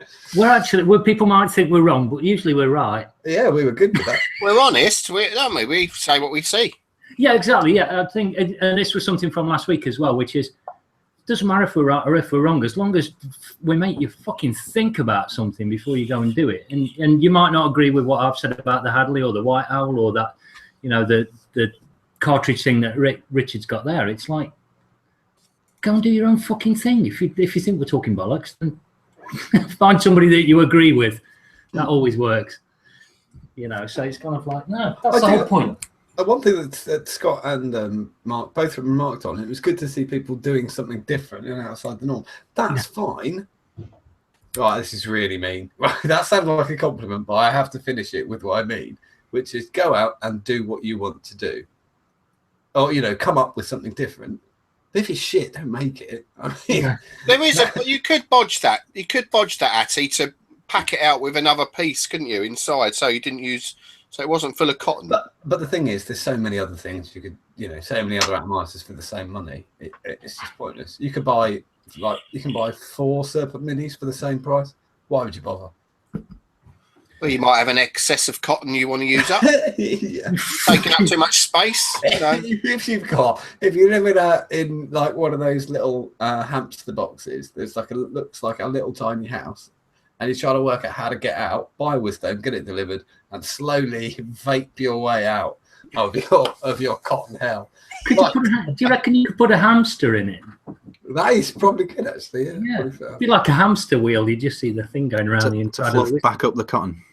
People might think we're wrong, but usually we're right. Yeah, we were good with that. We're honest, don't we? We say what we see. Yeah, exactly. Yeah, I think, and this was something from last week as well, which is, it doesn't matter if we're right or if we're wrong, as long as we make you fucking think about something before you go and do it. And you might not agree with what I've said about the Hadley or the White Owl or that, the cartridge thing that Richard's got there. It's like, go and do your own fucking thing. If you think we're talking bollocks, then find somebody that you agree with. That always works. So it's kind of like, no, that's the whole point. One thing that Scott and Mark both remarked on, it was good to see people doing something different and outside the norm. That's fine. Right, this is really mean. That sounds like a compliment, but I have to finish it with what I mean, which is go out and do what you want to do. Or, come up with something different. If it's shit, don't make it. I mean, There is you could bodge that. You could bodge that, Atty, to pack it out with another piece, couldn't you, inside? So you didn't use... So it wasn't full of cotton. But the thing is, there's so many other things you could, so many other atomizers for the same money. It's just pointless. You could buy 4 Serpent Minis for the same price. Why would you bother? Well, you might have an excess of cotton you want to use up, Yeah. taking up too much space. If you live in like one of those little hamster boxes, there's looks like a little tiny house, and you're trying to work out how to get out, buy Wisdom, get it delivered, and slowly vape your way out of your cotton hell. Do you reckon you could put a hamster in it? That is probably good, actually. Yeah, probably fair. it'd be like a hamster wheel. You just see the thing going around the To inside fluff of the back up the cotton.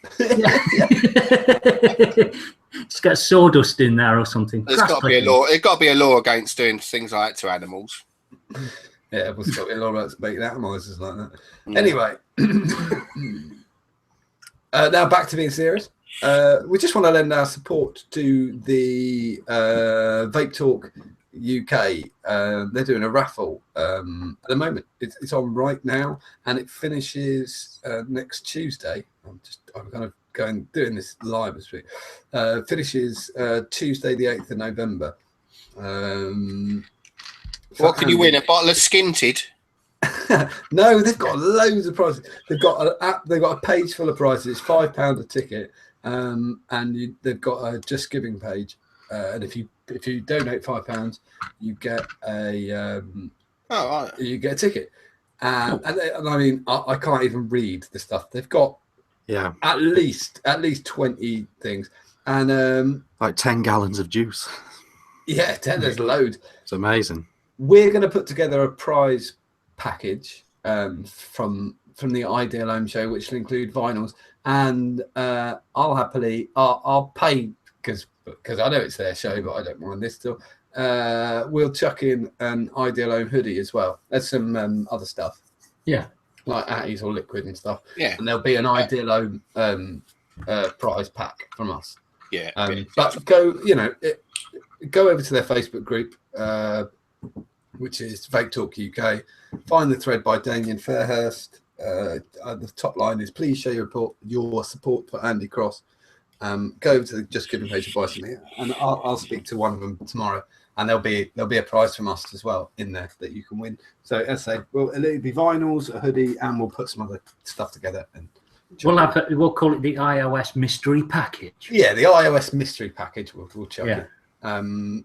Just get sawdust in there or something. There's got to be a law. There's got to be a law against doing things like that to animals. Yeah, we'll stop a lot about making atomizers like that. Anyway, now back to being serious. We just want to lend our support to the Vape Talk UK, they're doing a raffle at the moment. It's on right now, and it finishes next Tuesday. I'm kind of doing this live this week. Finishes Tuesday, the 8th of November. What can you win? A bottle of Skinted? No, they've got loads of prizes. They've got an app. They've got a page full of prizes. It's £5 a ticket, and they've got a Just Giving page. And if you donate £5, you get a you get a ticket. And I mean, I can't even read the stuff they've got. Yeah, at least 20 things, and like 10 gallons of juice. Yeah, 10. There's loads. It's amazing. We're going to put together a prize package from the Ideal Home Show, which will include vinyls, and I'll pay because I know it's their show, but I don't mind this still. We'll chuck in an Ideal Home hoodie as well. There's some other stuff. Yeah. Like Atties or liquid and stuff. Yeah. And there'll be an Ideal Home prize pack from us. Yeah. But go over to their Facebook group, which is Vape Talk UK. Find the thread by Damien Fairhurst. The top line is, please show your support for Andy Cross. Go over to the Just Giving page of Bison here, and I'll speak to one of them tomorrow. And there'll be a prize from us as well in there that you can win. So as I say, it'll be vinyls, a hoodie, and we'll put some other stuff together. And we'll call it the iOS mystery package. Yeah, the iOS mystery package. We'll chuck it.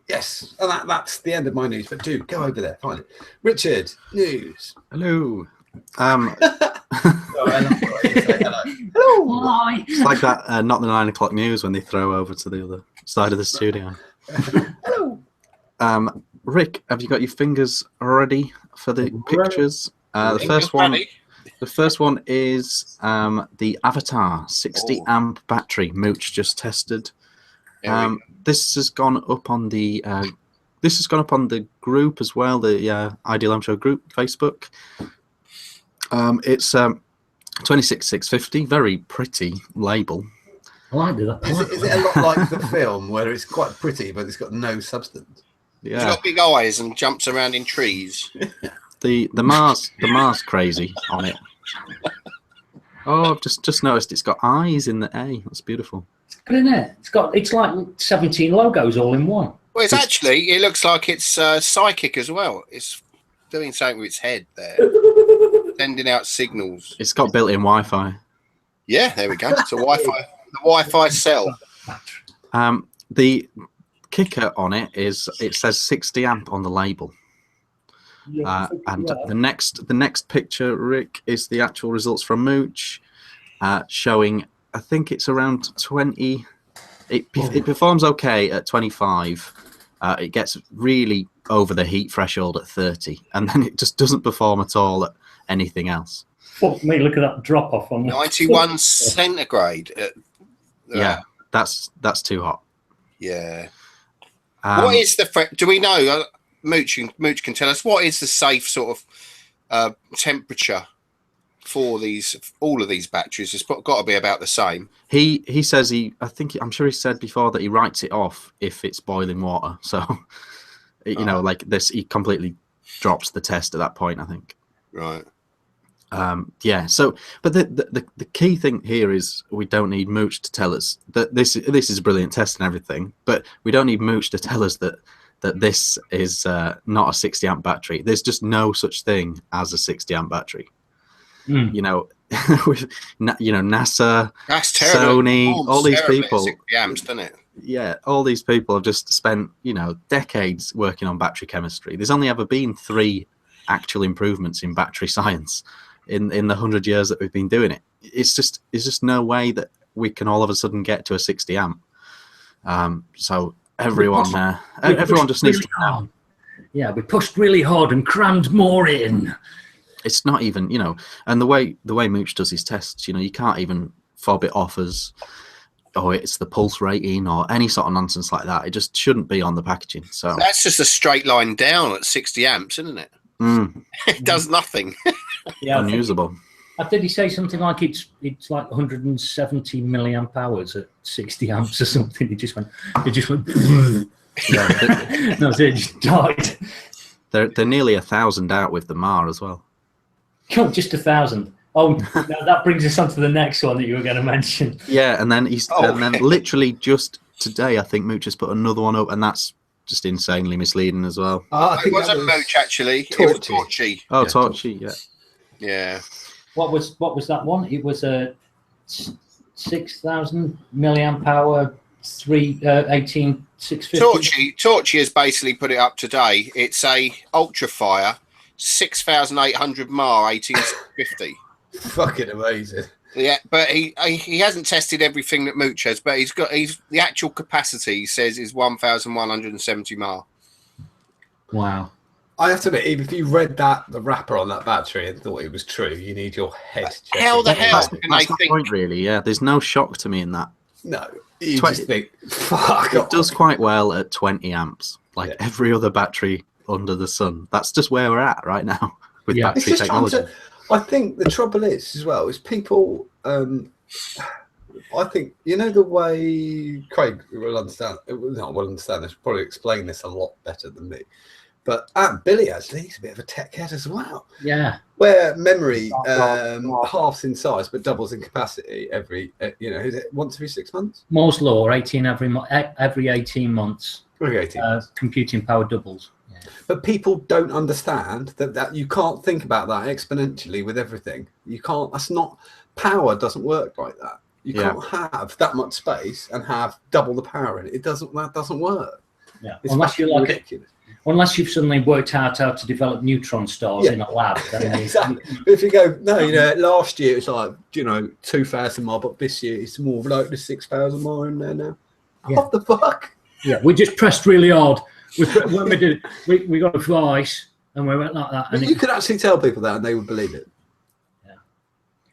Yes, and that's the end of my news. But do go over there, find it. Richard, news. Hello. Hello. Hi. It's like that, not the 9 o'clock news when they throw over to the other side of the studio. Hello. Rick, have you got your fingers ready for the pictures? The first one is the Avatar 60 amp battery Mooch just tested. This has gone up on the group as well, the Ideal Home Show group Facebook. It's 26650, very pretty label. I like that. Is it a lot like the film where it's quite pretty but it's got no substance? Yeah. It's got big eyes and jumps around in trees. The Mars crazy on it. Oh, I've just noticed it's got eyes in the A. That's beautiful. It's good, isn't it? It's like 17 logos all in one. Well, it looks like it's psychic as well. It's doing something with its head there, sending out signals. It's got built-in Wi-Fi. Yeah, there we go. It's a Wi-Fi cell. The kicker on it is it says 60 amp on the label. And the next picture, Rick, is the actual results from Mooch, showing I think it's around 20. It performs okay at 25. It gets really over the heat threshold at 30, and then it just doesn't perform at all at anything else. Fuck me! Look at that drop off on 91 centigrade. Yeah, that's too hot. Yeah. What is the? Do we know? Mooch can tell us what is the safe sort of temperature for all of these batteries. It's got to be about the same. He says I'm sure he said before that he writes it off if it's boiling water. So like this, he completely drops the test at that point, I think. Right. Yeah. So, but the key thing here is we don't need Mooch to tell us that this is a brilliant test and everything, but we don't need Mooch to tell us that this is not a 60 amp battery. There's just no such thing as a 60 amp battery. With NASA, that's terrible. Sony, all these people. 60 amps, doesn't it? Yeah, all these people have just spent decades working on battery chemistry. There's only ever been 3 actual improvements in battery science in the 100 years that we've been doing it. It's just no way that we can all of a sudden get to a 60 amp. So everyone just needs to know. Yeah, we pushed really hard and crammed more in. It's not even, and the way Mooch does his tests, you can't even fob it off as, it's the pulse rating or any sort of nonsense like that. It just shouldn't be on the packaging. So that's just a straight line down at 60 amps, isn't it? It does nothing. Yeah, unusable. Did he say something like it's like 170 milliamp hours at 60 amps or something? It just went. Yeah, No, it just died. they're nearly 1,000 out with the MAR as well. Oh, just 1,000. Oh, no, that brings us on to the next one that you were going to mention. Yeah, and then Oh. and then literally just today, I think Mooch has put another one up, and that's just insanely misleading as well. I It think that wasn't was Mooch, actually. It was Torchy. Torchy. Oh, Yeah, Torchy, yeah. Yeah. What was that one? It was a 6,000 milliamp hour, 18650. Torchy has basically put it up today. It's a Ultrafire, 6,800 mAh, 18650. fucking amazing. Yeah, but he hasn't tested everything that Mooch has, but the actual capacity he says is 1,170 mAh. Wow. I have to admit, even if you read the wrapper on that battery and thought it was true, you need your head checked. How the hell That's, can that's they my think? point, really. Yeah, there's no shock to me in that. No, you 20 just think, fuck It off. does quite well at 20 amps, like every other battery under the sun. That's just where we're at right now with Yeah. It's battery just technology. I think the trouble is as well is people. I think the way Craig will understand. Will understand this. Probably explain this a lot better than me. But Billy actually, he's a bit of a tech head as well. Yeah. Where memory halves in size but doubles in capacity every. Is it once every 6 months? Moore's law, every 18 months. Every 18 months. Computing power doubles. Yeah. But people don't understand that you can't think about that exponentially with everything. You can't. That's not. Power doesn't work like that. You can't have that much space and have double the power in it. That doesn't work. Yeah. It's Unless you're like ridiculous. Unless you've suddenly worked out how to develop neutron stars in a lab. Then Exactly. If you go, last year it's like 2,000 mile, but this year it's more like the 6,000 mile in there now. Yeah. What the fuck? Yeah, we just pressed really hard. When we did it, we got a vice and we went like that. But And you could actually tell people that and they would believe it. Yeah.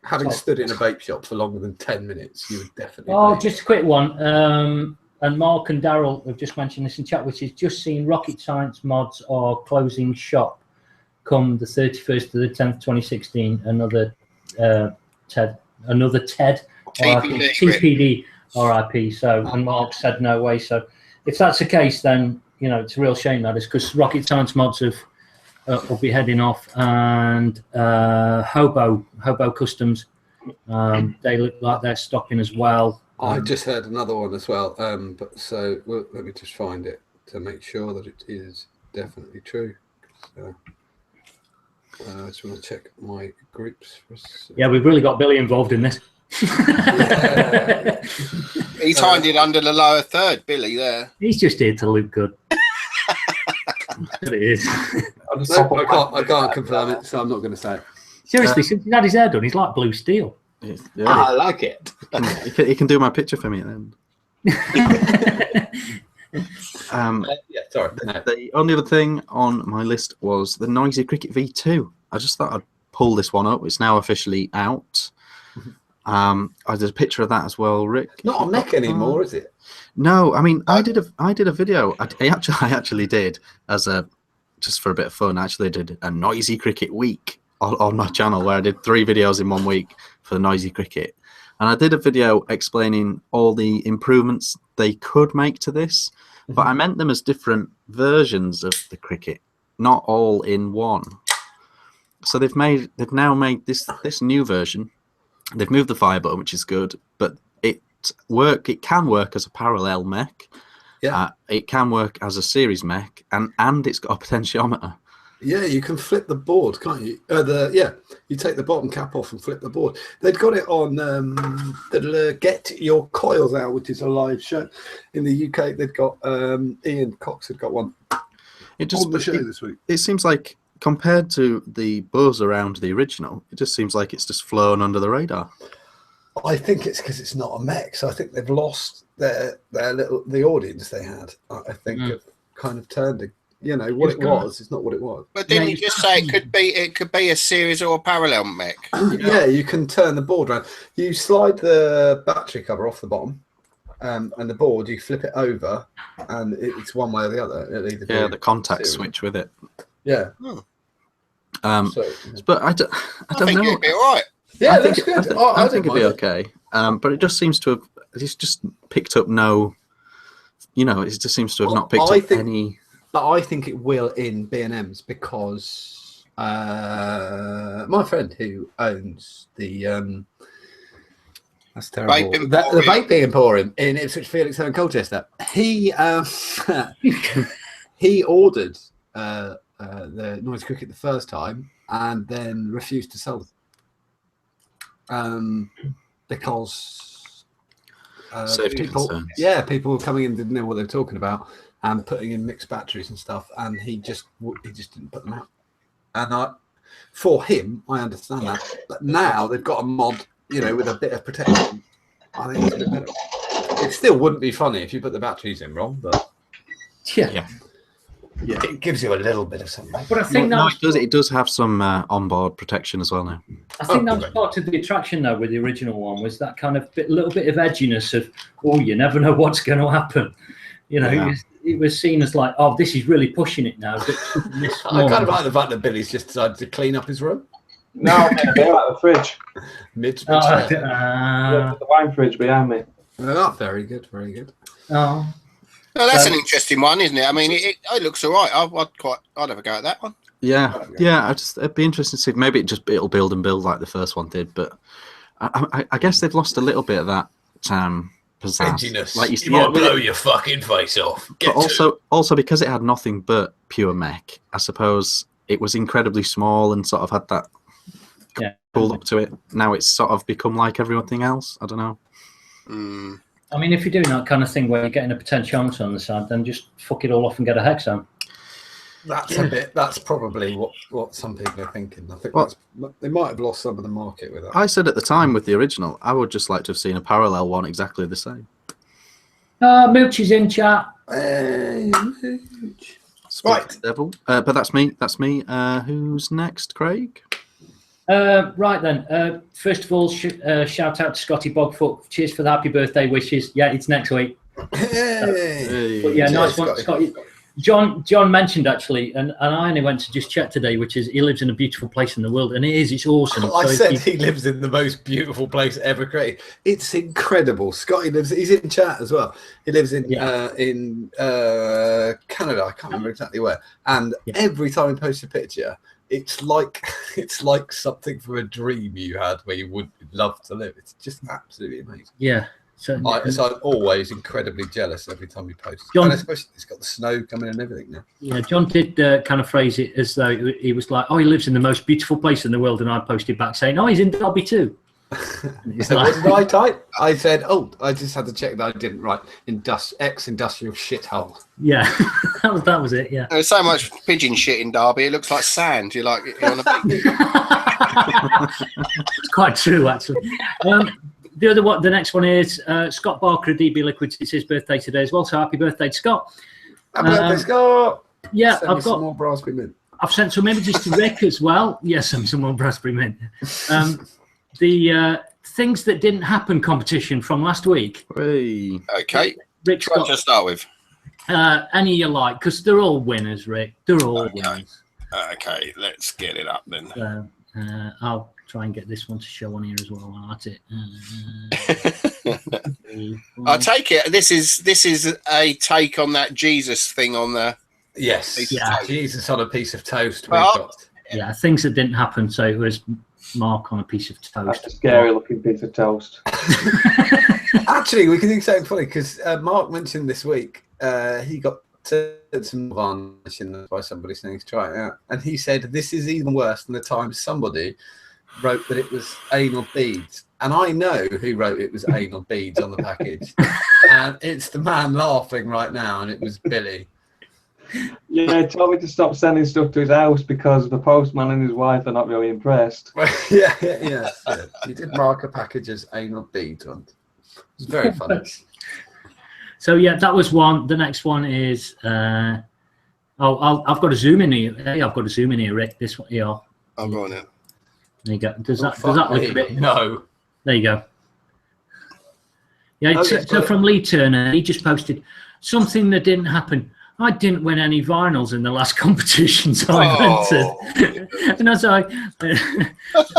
Having stood in a vape shop for longer than 10 minutes, you would definitely. Oh, just a quick one. And Mark and Daryl have just mentioned this in chat, which is just seen Rocket Science Mods are closing shop come the 31st to the 10th, 2016. Another TED, TPD RIP. So, and Mark said no way. So, if that's the case, then it's a real shame that is, because Rocket Science Mods will be heading off, and Hobo Customs, they look like they're stopping as well. I just heard another one as well. Let me just find it to make sure that it is definitely true. So, I just want to check my groups. Yeah, we've really got Billy involved in this. Yeah. He's hiding under the lower third, Billy. There. He's just here to look good. That's what it is. I can't confirm it, so I'm not going to say it. Seriously, since he's had his hair done, he's like blue steel. Yeah, I like it. he can do my picture for me then. Sorry. The only other thing on my list was the Noisy Cricket V2. I just thought I'd pull this one up. It's now officially out. There's a picture of that as well, Rick. Not a mech anymore, is it? No, I mean I did a video. I actually did just for a bit of fun. I actually did a Noisy Cricket week on my channel where I did 3 videos in 1 week for the Noisy Cricket, and I did a video explaining all the improvements they could make to this, but I meant them as different versions of the Cricket, not all in one. So they've now made this new version. They've moved the fire button, which is good, but it can work as a parallel mech. Yeah. It can work as a series mech, and it's got a potentiometer. Yeah, you can flip the board, can't you? You take the bottom cap off and flip the board. They've got it on Get Your Coils Out, which is a live show in the UK. They've got Ian Cox had got one on the show this week. It seems like, compared to the buzz around the original, it just seems like it's just flown under the radar. I think it's because it's not a mech, so I think they've lost the audience they had. I think have kind of turned it. What it was is not what it was. But didn't you just say it could be a series or a parallel mech? Yeah, you can turn the board around. You slide the battery cover off the bottom, and the board, you flip it over, and it's one way or the other. It'll either be the contact switch with it. Yeah. But I don't think know. it'd be all right. Yeah, I that's think, good. I think it'd be okay. But it just seems to have. It's just picked up no you know, it just seems to have not Well, picked I up think- any. But I think it will in B&Ms because my friend who owns the that's terrible. Vape The Emporium. vaping emporium in Ipswich, Felixstowe and Colchester. He he ordered the noise cricket the first time and then refused to sell them because Safety people, concerns. yeah, people were coming in, didn't know what they were talking about, and putting in mixed batteries and stuff, and he just didn't put them out. And for him, I understand that, but now they've got a mod, you know, with a bit of protection. I think it's a bit better. It still wouldn't be funny if you put the batteries in wrong, but Yeah. it gives you a little bit of something. But I think No, that's it does have some onboard protection as well now. I think that was part of the attraction, though, with the original one, was that kind of little bit of edginess of, oh, you never know what's going to happen. You know, Yeah. it was seen as like, oh, this is really pushing it now. I kind of like the fact that Billy's just decided to clean up his room. No, they're at the fridge. Mid The wine fridge behind me. very good, very good. Oh, No, that's So- an interesting one, isn't it? I mean, it looks all right. I'd have a go at that one. Yeah. It'd be interesting to see. Maybe it'll build and build like the first one did, but I guess they've lost a little bit of that pizzazz. Edginess. Like You might blow your fucking face off. But also because it had nothing but pure mech, I suppose it was incredibly small and sort of had that pulled up to it. Now it's sort of become like everything else. I don't know. Mm. I mean, if you're doing that kind of thing where you're getting a potentiometer on the side, then just fuck it all off and get a hexam. That's a bit. That's probably what some people are thinking. I think they might have lost some of the market with that. I said at the time with the original, I would just like to have seen a parallel one exactly the same. Mooch is in chat. Right. Devil. But that's me. That's me. Who's next, Craig? Right then. First of all, shout out to Scotty Bogfoot. Cheers for the happy birthday wishes. Yeah, it's next week. Hey. But yeah, Cheers, nice one, Scotty. Scotty. John mentioned actually, and I only went to just check today, which is he lives in a beautiful place in the world, and it is. It's awesome. I So if said you- he lives in the most beautiful place ever created. It's incredible. Scotty lives. He's in chat as well. He lives in Canada. I can't remember exactly where. And every time he posts a picture, it's like something from a dream you had where you would love to live. It's just absolutely amazing. Yeah. So So I'm always incredibly jealous every time he posts. John- And especially it's got the snow coming and everything now. yeah, John did kind of phrase it as though he was like, "Oh, he lives in the most beautiful place in the world," and I posted back saying, "Oh, he's in Derby too." It's So like- what did I type? I said, "Oh, I just had to check that I didn't write ex-industrial shithole." Yeah, that was it. Yeah. There's so much pigeon shit in Derby. It looks like sand. You're on a beach. It's quite true, actually. The other one, the next one is Scott Barker of DB Liquids. It's his birthday today as well, so happy birthday to Scott. Happy birthday, Scott! Yeah, Send me I've some got. more raspberry mint. I've sent some images to Rick as well. Yes, some more raspberry mint. The things that didn't happen competition from last week. Hey. Okay. Rick's What got to start with? any you like, because they're all winners, Rick. They're all winners. Okay, let's get it up then. So, I'll try and get this one to show on here as well. I'll add it. I take it this is a take on that Jesus thing on the Yes, Yeah. Jesus on a piece of toast. We've Well, got. Yeah, things that didn't happen. So it was Mark on a piece of That's toast. a scary looking piece of toast. Actually, we can do something funny because Mark mentioned this week he got some varnish in by somebody saying he's trying it out, and he said this is even worse than the time somebody wrote that it was anal beads, and I know who wrote it was anal beads on the package, and it's the man laughing right now, and it was Billy. Yeah, he told me to stop sending stuff to his house because the postman and his wife are not really impressed. yeah. He did mark a package as anal beads on. It was very funny. So yeah, that was one. The next one is I've got a zoom in here. Hey, I've got a zoom in here, Rick. This one here. I'll go on it. There you go. Does Oh, that look me. a bit? No. There you go. Yeah. Oh, So, yes, so from Lee Turner, he just posted something that didn't happen. I didn't win any vinyls in the last competitions I entered. And I was like, as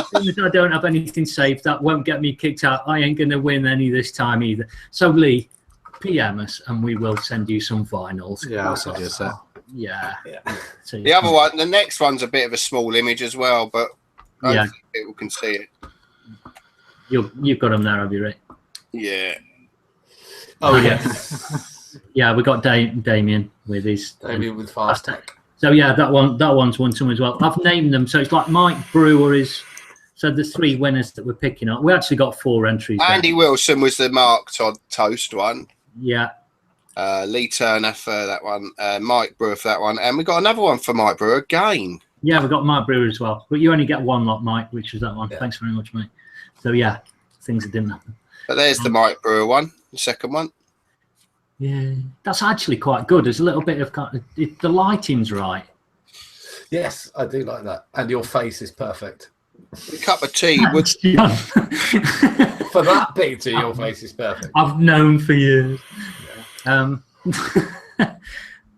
soon as I don't have anything saved, that won't get me kicked out. I ain't going to win any this time either. So, Lee, PM us and we will send you some vinyls. Yeah, I'll send you a set. Yeah. So The other one, the next one's a bit of a small image as well, but Yeah. hopefully people can see it. You've got them there, have you, Rick? Yeah. Oh, yeah. yes. Yeah, we got Damien with his. Damien with Fast Tech. So yeah, that one's won some as well. I've named them, so it's like Mike Brewer is. So the 3 winners that we're picking up. We actually got 4 entries. Andy Wilson was the Mark Todd Toast one. Yeah. Lee Turner for that one. Mike Brewer for that one, and we got another one for Mike Brewer again. Yeah, we got Mike Brewer as well, but you only get one lot, Mike, which was that one. Yeah. Thanks very much, mate. So yeah, things that didn't happen. But there's the Mike Brewer one, the second one. Yeah, that's actually quite good. There's a little bit of the lighting's right. Yes, I do like that. And your face is perfect. A cup of tea would. For that picture, your face is perfect. I've known for years.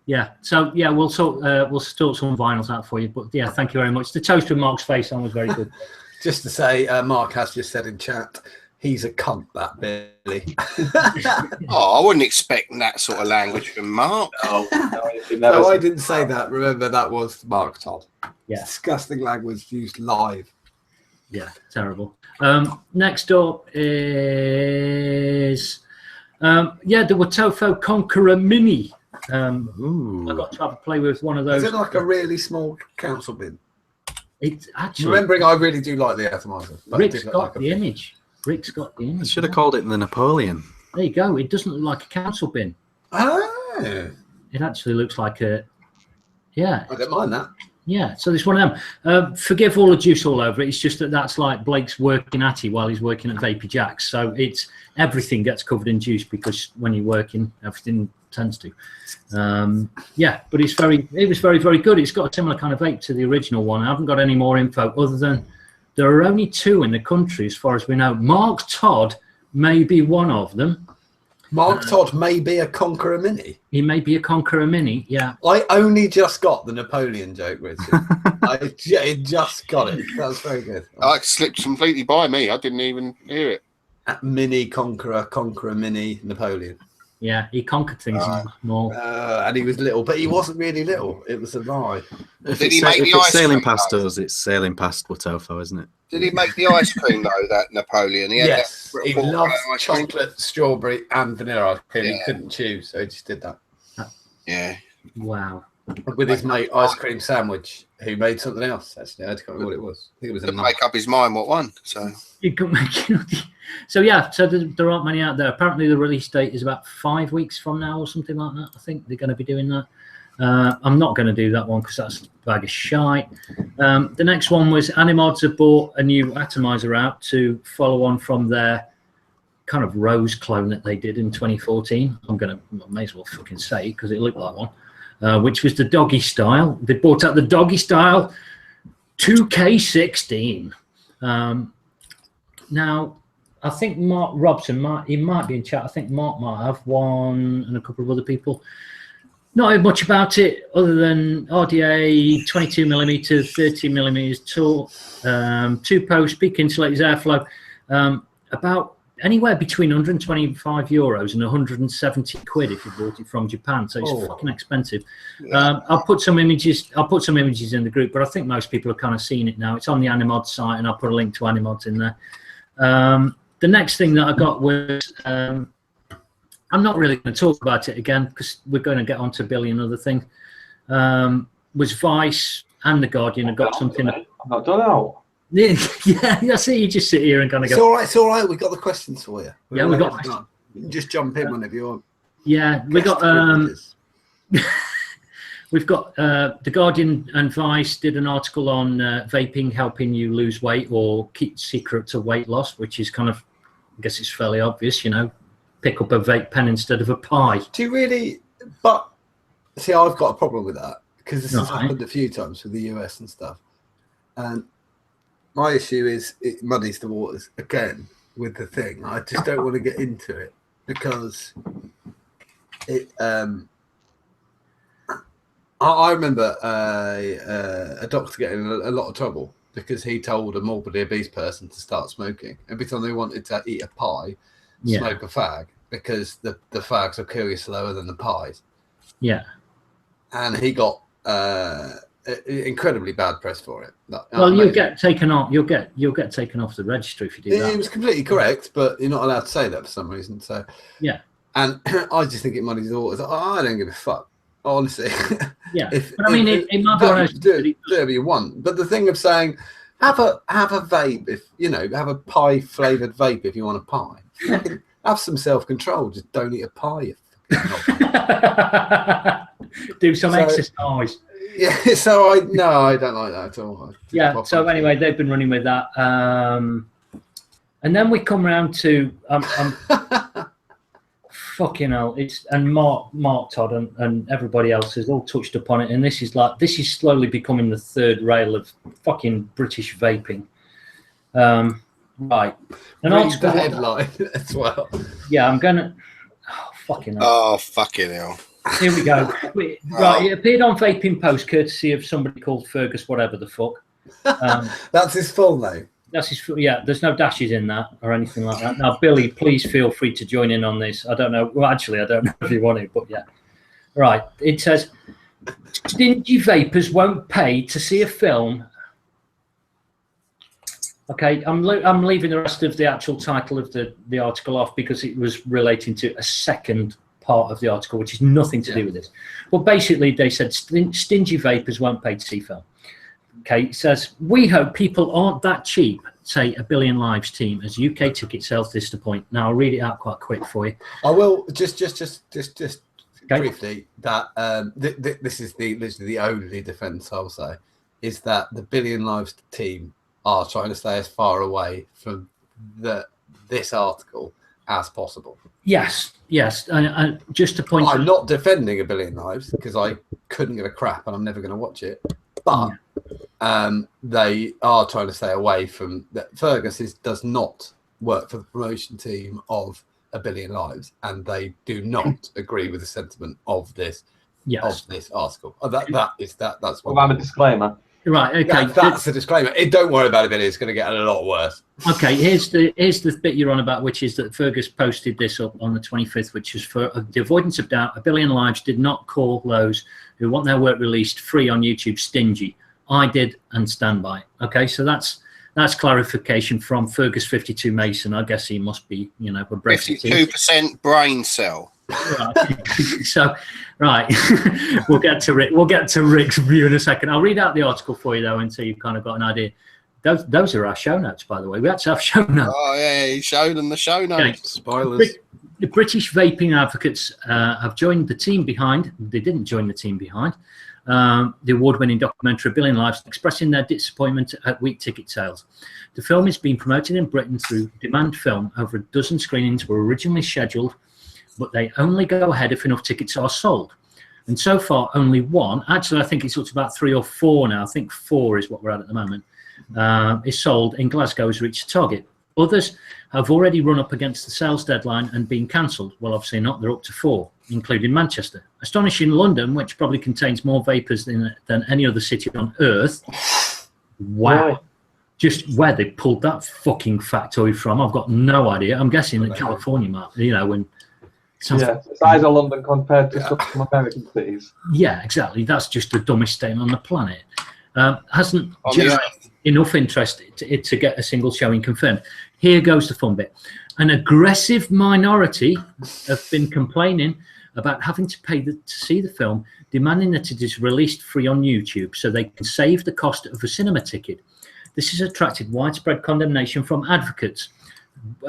Yeah. So yeah, we'll sort some vinyls out for you. But yeah, thank you very much. The toast with Mark's face on was very good. Just to say, Mark has just said in chat, he's a cunt, that Billy. Oh, I wouldn't expect that sort of language from Mark. No, I didn't say that. Remember, that was Mark Todd. Yeah. Disgusting language used live. Yeah, terrible. Next up is the Watofo Conqueror Mini. I got to have a play with one of those. Is it like a really small council bin? It's actually Remembering, I really do like the atomizer. but it Rick's did look got like a the bin. image. Rick's got the I image. should have called it the Napoleon. There you go. It doesn't look like a council bin. Oh, It actually looks like a. Yeah. I don't mind that. Yeah, so this one of them. Forgive all the juice all over it. It's just that's like Blake's working at it while he's working at Vapor Jacks. So it's everything gets covered in juice because when you're working, everything tends to. Yeah, but it was very, very good. It's got a similar kind of vape to the original one. I haven't got any more info other than there are only 2 in the country as far as we know. Mark Todd may be one of them. Mark Todd may be a Conqueror Mini. He may be a Conqueror Mini, yeah. I only just got the Napoleon joke, Richard. I just got it. That was very good. It slipped completely by me. I didn't even hear it. Mini Conqueror Mini Napoleon. Yeah, he conquered things small. And he was little, but he wasn't really little. It was a lie. If Did it's, he make the if ice it's sailing cream, past though? us, it's sailing past Watofo, isn't it? Did he make the ice cream though? That Napoleon. He had Yes, that he little loved ice cream. chocolate, strawberry, and vanilla ice cream. He Yeah. couldn't choose, so he just did that. Yeah. Wow. With his mate, Ice Cream Sandwich, who made something else, actually. I can't remember what it was. I think it was a Couldn't nut. make up his mind what one. So You could make it. So yeah, so there aren't many out there. Apparently the release date is about 5 weeks from now or something like that. I think they're going to be doing that. I'm not going to do that one because that's a bag of shite. The next one was Animods have bought a new atomizer out to follow on from their kind of Rose clone that they did in 2014. I may as well fucking say because it looked like one, which was the doggy style. They brought out the doggy style 2K16. Now, I think Mark Robson, he might be in chat. I think Mark might have one and a couple of other people. Not heard much about it other than RDA 22mm, 30mm tall, 2-post, peak insulators, airflow, about anywhere between €125 and 170 quid if you bought it from Japan. So it's fucking expensive. I'll put some images in the group, but I think most people have kind of seen it now. It's on the Animod site, and I'll put a link to Animod in there. The next thing that I got was I'm not really going to talk about it again because we're going to get on to Billy and other things. Was Vice and The Guardian have got something. I'm not done out. Yeah, I see you just sit here and kind of go. It's all right. We've got the questions for you. Yeah, we got. You can just jump in whenever you want. Yeah, we got. We've got The Guardian and Vice did an article on vaping helping you lose weight or keep secret to weight loss, which is kind of, I guess it's fairly obvious, you know, pick up a vape pen instead of a pie. Do you really? But see, I've got a problem with that because this has Right. happened a few times with the US and stuff. And my issue is it muddies the waters again with the thing. I just don't want to get into it because it. I remember a doctor getting in a lot of trouble because he told a morbidly obese person to start smoking. Every time they wanted to eat a pie, smoke a fag, because the fags will kill you slower than the pies. Yeah. And he got incredibly bad press for it. Well, you'll get taken off. You'll get taken off the register if you do that. He was completely correct, but you're not allowed to say that for some reason. So yeah. And I just think it muddies the waters. I don't give a fuck, honestly. Yeah. But I mean, it might be one of those. Do whatever you want. But the thing of saying, have a vape, if you know, have a pie flavored vape if you want a pie. Have some self control. Just don't eat a pie. You do some exercise. Yeah, so I don't like that at all. Yeah. So anyway, they've been running with that, and then we come round to fucking hell. And Mark Todd and everybody else has all touched upon it, and this is slowly becoming the third rail of fucking British vaping. Right. And read the headline as well. Yeah, I'm gonna. Oh fucking hell. Oh fucking hell. Here we go. Right, it appeared on Vaping Post, courtesy of somebody called Fergus, whatever the fuck. That's his full name. That's his. Yeah, there's no dashes in that or anything like that. Now, Billy, please feel free to join in on this. I don't know. Well, actually, I don't know if you want to, but yeah. Right. It says, stingy vapors won't pay to see a film. Okay, I'm leaving the rest of the actual title of the article off because it was relating to a second part of the article, which is nothing to do with this. But basically, they said stingy vapors won't pay to see film. Okay, it says, we hope people aren't that cheap, say a Billion Lives team, as UK ticket sales disappoint. Now, I'll read it out quite quick for you. I will just okay. briefly that this is literally the only defence I'll say is that the Billion Lives team are trying to stay as far away from this article as possible. Yes, and just to point. I'm not defending A Billion Lives because I couldn't give a crap and I'm never going to watch it. But they are trying to stay away from that. Fergus does not work for the promotion team of A Billion Lives, and they do not agree with the sentiment of this article. That's what I'm a disclaimer. Right. Okay. That's the disclaimer. Don't worry about it. It's going to get a lot worse. Okay. Here's the bit you're on about, which is that Fergus posted this up on the 25th, which is for the avoidance of doubt. A Billion Lives did not call those who want their work released free on YouTube stingy. I did and stand by. Okay. So that's clarification from Fergus 52 Mason. I guess he must be, a Brexit. 52% brain cell. Right. So, right, we'll get to Rick's view in a second. I'll read out the article for you though, until you've kind of got an idea. Those are our show notes, by the way. We actually have show notes. Oh yeah, he showed them the show notes. Okay. Spoilers. The British vaping advocates have joined the team behind. They didn't join the team behind the award-winning documentary Billion Lives, expressing their disappointment at weak ticket sales. The film is being promoted in Britain through Demand Film. Over a dozen screenings were originally scheduled, but they only go ahead if enough tickets are sold. And so far, only one, actually, I think it's up to about 3 or 4 now. I think 4 is what we're at the moment, is sold in Glasgow has reached target. Others have already run up against the sales deadline and been cancelled. Well, obviously not. They're up to 4, including Manchester. Astonishing London, which probably contains more vapors than any other city on earth. Wow. Just where they pulled that fucking factoid from, I've got no idea. I'm guessing that California might, when... the size of London compared to some American cities. Yeah, exactly. That's just the dumbest state on the planet. Hasn't generated enough interest to get a single showing confirmed. Here goes the fun bit. An aggressive minority have been complaining about having to pay to see the film, demanding that it is released free on YouTube so they can save the cost of a cinema ticket. This has attracted widespread condemnation from advocates,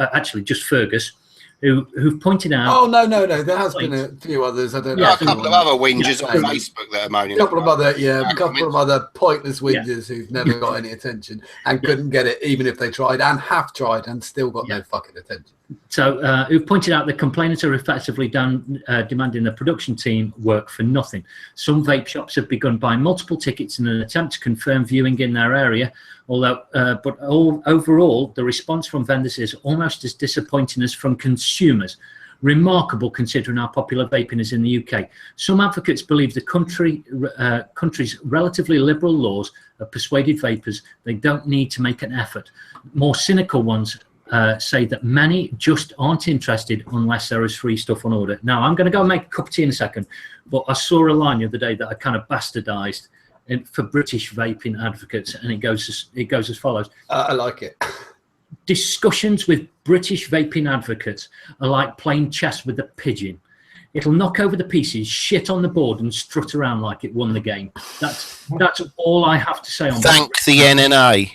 actually just Fergus, who've pointed out... Oh, no. There has been a few others. I don't know. A couple of other whingers on Facebook that are moaning. A couple of other pointless whingers who've never got any attention and couldn't get it even if they tried and have tried and still got no fucking attention. So who've pointed out the complainants are effectively demanding the production team work for nothing. Some vape shops have begun buying multiple tickets in an attempt to confirm viewing in their area, overall, the response from vendors is almost as disappointing as from consumers. Remarkable considering how popular vaping is in the UK. Some advocates believe the country's relatively liberal laws have persuaded vapers they don't need to make an effort. More cynical ones say that many just aren't interested unless there is free stuff on order. Now, I'm going to go and make a cup of tea in a second, but I saw a line the other day that I kind of bastardized for British vaping advocates, and it goes as follows. I like it. Discussions with British vaping advocates are like playing chess with a pigeon. It'll knock over the pieces, shit on the board, and strut around like it won the game. That's all I have to say on that. Thank the NNA.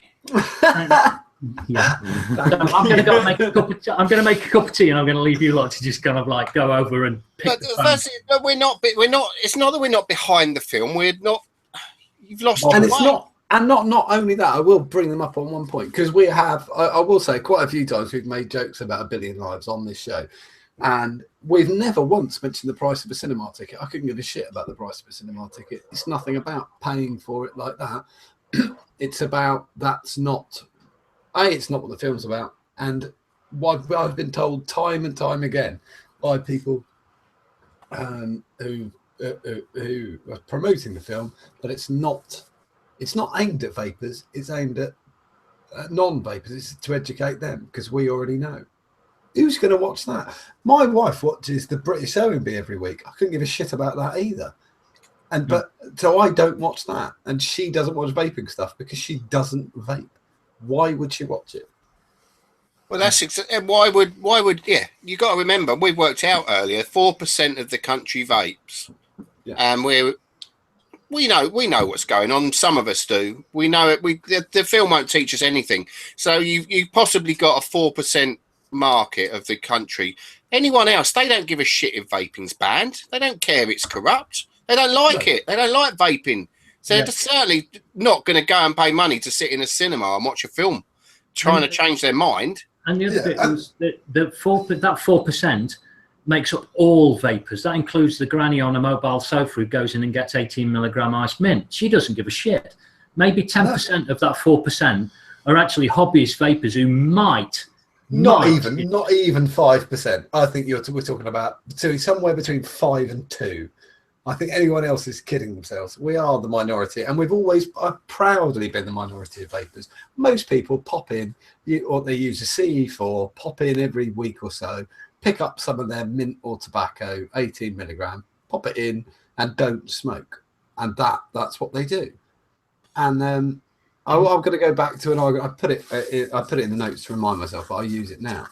Yeah. So I'm going to go and make a cup of tea. I'm going to make a cup of tea, and I'm going to leave you lot to just kind of like go over and pick the phone. But we're not. It's not that we're not behind the film. We're not. You've lost. And it's not. And not only that, I will bring them up on one point, because we have, I will say, quite a few times we've made jokes about 1 billion lives on this show, and we've never once mentioned the price of a cinema ticket. I couldn't give a shit about the price of a cinema ticket. It's nothing about paying for it like that. It's about it's not what the film's about. And what I've been told time and time again by people who are promoting the film, that it's not aimed at vapors, it's aimed at non-vapors. It's to educate them, because we already know. Who's going to watch that? My wife watches the British OMB every week. I couldn't give a shit about that either. So I don't watch that, and she doesn't watch vaping stuff because she doesn't vape. Why would she watch it? Well, why would yeah? You got to remember, we worked out earlier, 4% of the country vapes, and we know what's going on. Some of us do. We know it. The film won't teach us anything. So you possibly got a 4% market of the country. Anyone else, they don't give a shit if vaping's banned. They don't care if it's corrupt. They don't like it. They don't like vaping. So they're certainly not going to go and pay money to sit in a cinema and watch a film trying to change their mind. And the other bit was that 4% makes up all vapors. That includes the granny on a mobile sofa who goes in and gets 18 milligram iced mint. She doesn't give a shit. Maybe 10% of that 4% are actually hobbyist vapors who might. Not even 5%. I think we're talking about somewhere between 5 and 2. I think anyone else is kidding themselves. We are the minority, and I've proudly been the minority of vapors. Most people pop in, or they use a CE4, pop in every week or so, pick up some of their mint or tobacco, 18 milligram, pop it in, and don't smoke. And that's what they do. And I'm going to go back to an argument. I put it in the notes to remind myself, but I use it now.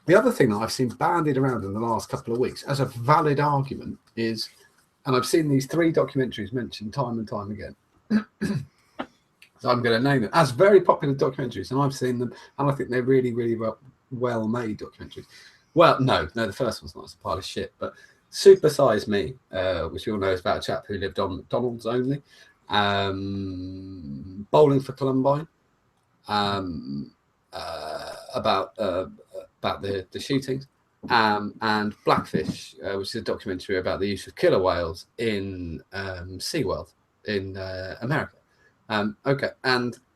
The other thing that I've seen bandied around in the last couple of weeks as a valid argument is, and I've seen these 3 documentaries mentioned time and time again. So I'm going to name them as very popular documentaries, and I've seen them, and I think they're really, really well made documentaries. Well, no, the first one's not. It's a pile of shit. But Super Size Me, which you all know is about a chap who lived on McDonald's only. Bowling for Columbine, about the shootings, and Blackfish, which is a documentary about the use of killer whales in SeaWorld in America. And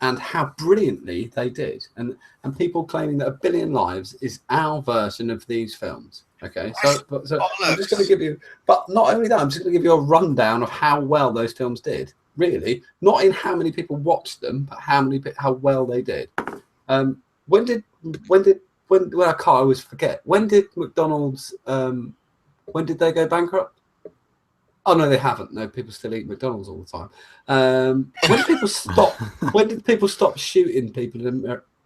how brilliantly they did, and people claiming that 1 billion lives is our version of these films. Okay, so I'm just going to give you, but not only that, I'm just going to give you a rundown of how well those films did. Really, not in how many people watched them, but how well they did. I always forget. When did McDonald's? When did they go bankrupt? Oh no, they haven't. No, people still eat McDonald's all the time. When did people stop? When did people stop shooting people?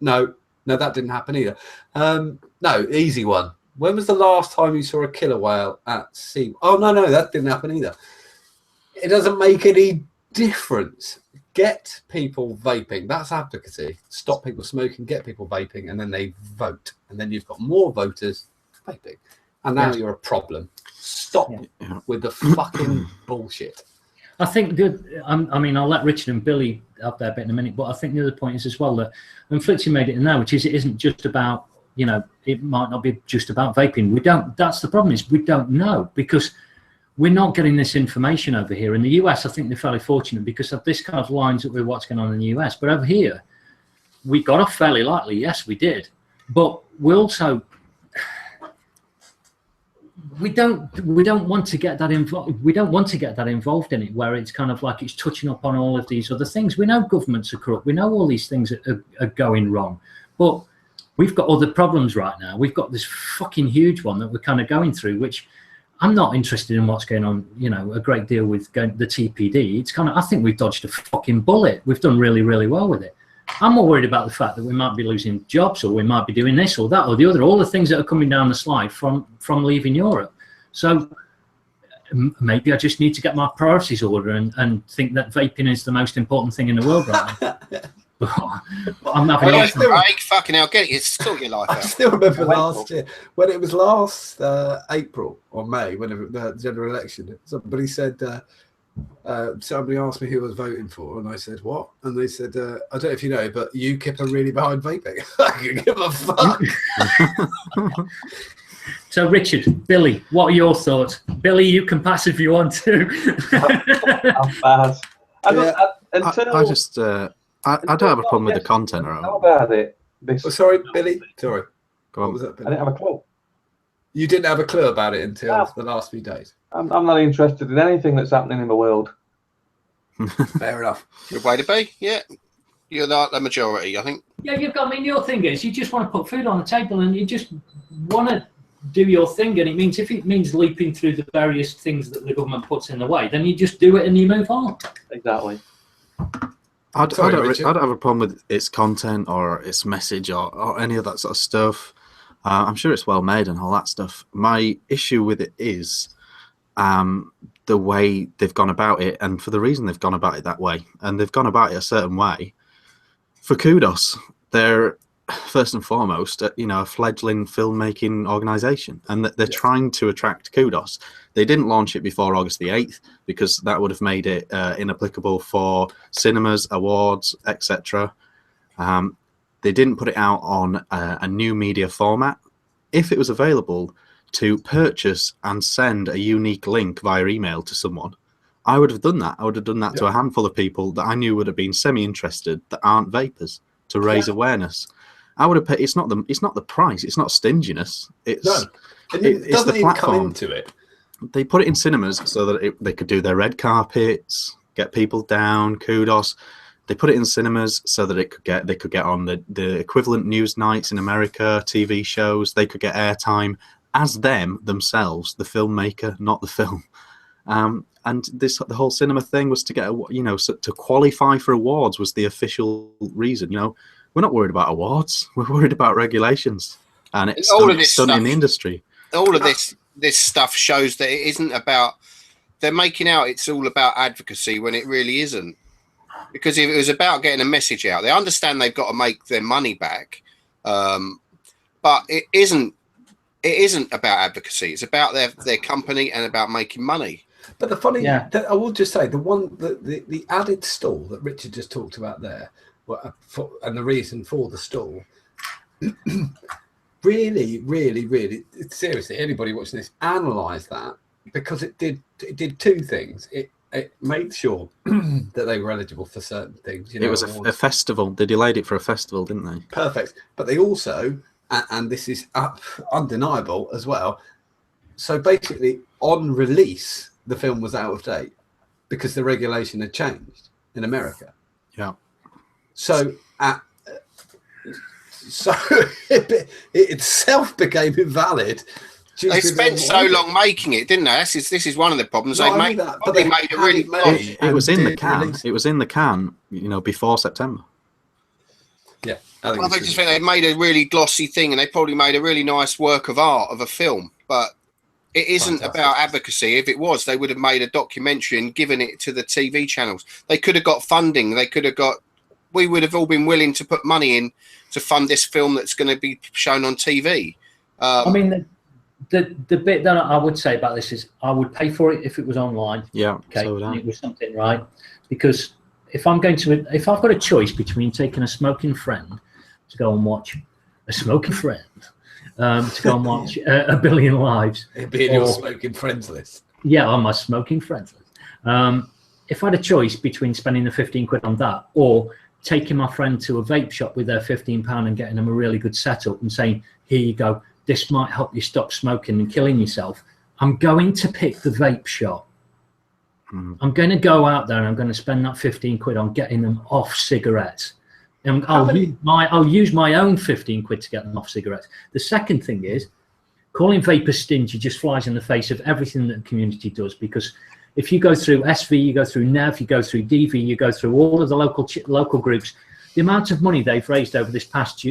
No, that didn't happen either. No, easy one. When was the last time you saw a killer whale at sea? Oh no, that didn't happen either. It doesn't make any difference. Get people vaping. That's advocacy. Stop people smoking, get people vaping, and then they vote. And then you've got more voters vaping. And now you're a problem. Stop with the fucking bullshit. I think I mean, I'll let Richard and Billy have their bit in a minute, but I think the other point is as well that, and Flitzy made it in there, which is it isn't just about, it might not be just about vaping. That's the problem, is we don't know, because we're not getting this information over here. In the US, I think they're fairly fortunate because of this kind of lines that we're what's going on in the US. But over here, we got off fairly lightly. Yes, we did. But we also, we don't want to get that involved. We don't want to get that involved in it, where it's kind of like it's touching up on all of these other things. We know governments are corrupt. We know all these things are going wrong. But we've got other problems right now. We've got this fucking huge one that we're kind of going through, which I'm not interested in what's going on, you know, a great deal with the TPD. It's kind of, I think we've dodged a fucking bullet. We've done really, really well with it. I'm more worried about the fact that we might be losing jobs, or we might be doing this or that or the other, all the things that are coming down the slide from leaving Europe. So maybe I just need to get my priorities order and think that vaping is the most important thing in the world right now. I'm having fucking hell, get it, sort your life out. I still remember last year, when it was last April or May, whenever the general election, somebody said, somebody asked me who I was voting for, and I said, what? And they said, I don't know if you know, but UKIP are really behind vaping. I can give a fuck. So, Richard, Billy, what are your thoughts? Billy, you can pass if you want to. I'm bad. I don't have a problem with the content. How about it? Sorry, Billy. Sorry. Go on. What was that, Billy? I didn't have a clue. You didn't have a clue about it until the last few days. I'm not interested in anything that's happening in the world. Fair enough. Good way to be. Yeah, you're not the majority, I think. Yeah, you've got. I mean, your thing is you just want to put food on the table, and you just want to do your thing. And it means if it means leaping through the various things that the government puts in the way, then you just do it and you move on. Exactly. I don't have a problem with its content or its message or any of that sort of stuff. I'm sure it's well made and all that stuff. My issue with it is the way they've gone about it, and for the reason they've gone about it that way, and they've gone about it a certain way for kudos. They're first and foremost, a fledgling filmmaking organisation, and they're trying to attract kudos. They didn't launch it before August the 8th because that would have made it inapplicable for cinemas, awards, etc. They didn't put it out on a new media format. If it was available to purchase and send a unique link via email to someone, I would have done that. I would have done that to a handful of people that I knew would have been semi-interested that aren't vapers, to raise awareness. I would have paid. It's not the price. It's not stinginess. It's it's the platform. Come into it. They put it in cinemas so that they could do their red carpets, get people down, kudos. They put it in cinemas so that they could get on the equivalent news nights in America, TV shows. They could get airtime as themselves, the filmmaker, not the film. And the whole cinema thing was to get to qualify for awards was the official reason. We're not worried about awards. We're worried about regulations, and it's stunning the industry. All of this stuff shows that it isn't about. They're making out it's all about advocacy when it really isn't. Because if it was about getting a message out, they understand they've got to make their money back, but it isn't. It isn't about advocacy. It's about their company and about making money. But the funny, I will just say, the added stall that Richard just talked about there, and the reason for the stall, really, really, really, seriously, anybody watching this, analyse that, because it did two things. It made sure that they were eligible for certain things. It was a festival. They delayed it for a festival, didn't they? Perfect. But they also, and this is undeniable as well, so basically on release, the film was out of date because the regulation had changed in America. Yeah. So it itself became invalid. They spent so long making it, didn't they? This is one of the problems. They made it really. It was in the can. It was in the can, before September. Yeah, I just think they made a really glossy thing, and they probably made a really nice work of art of a film, but it isn't about advocacy. If it was, they would have made a documentary and given it to the TV channels. They could have got funding. They could have got. We would have all been willing to put money in to fund this film that's going to be shown on TV. I mean, the bit that I would say about this is I would pay for it if it was online. Yeah. Okay. And it was something, right? Because if I've got a choice between taking a smoking friend to go and watch a smoking friend, to go and watch A Billion Lives. It'd be in your smoking friends list. Yeah, on my smoking friends list. If I had a choice between spending the 15 quid on that or taking my friend to a vape shop with their £15 and getting them a really good setup and saying, here you go, this might help you stop smoking and killing yourself, I'm going to pick the vape shop. I'm going to go out there and I'm going to spend that 15 quid on getting them off cigarettes And I'll use my own 15 quid to get them off cigarettes. The second thing is, calling vapors stingy just flies in the face of everything that the community does, because if you go through SV, you go through NEV, you go through DV, you go through all of the local groups, the amount of money they've raised over this past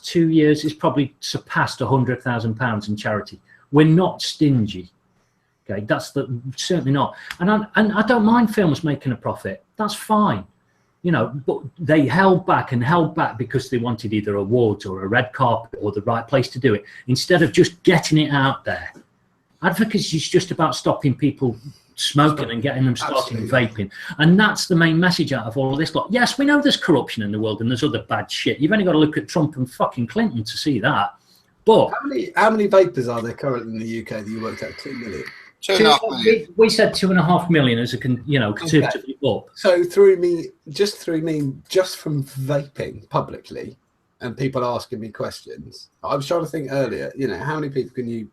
2 years is probably surpassed £100,000 in charity. We're not stingy. Okay, certainly not. And I don't mind films making a profit. That's fine. You know, but they held back because they wanted either awards or a red carpet or the right place to do it, instead of just getting it out there. Advocacy is just about stopping people smoking and getting them starting vaping. And that's the main message out of all of this lot. Yes, we know there's corruption in the world and there's other bad shit. You've only got to look at Trump and fucking Clinton to see that. But how many vapors are there currently in the UK that you worked out? 2 million? 2.5 million. We said 2.5 million as a conservatively up. So just from vaping publicly, and people asking me questions, I was trying to think earlier. You know, how many people can you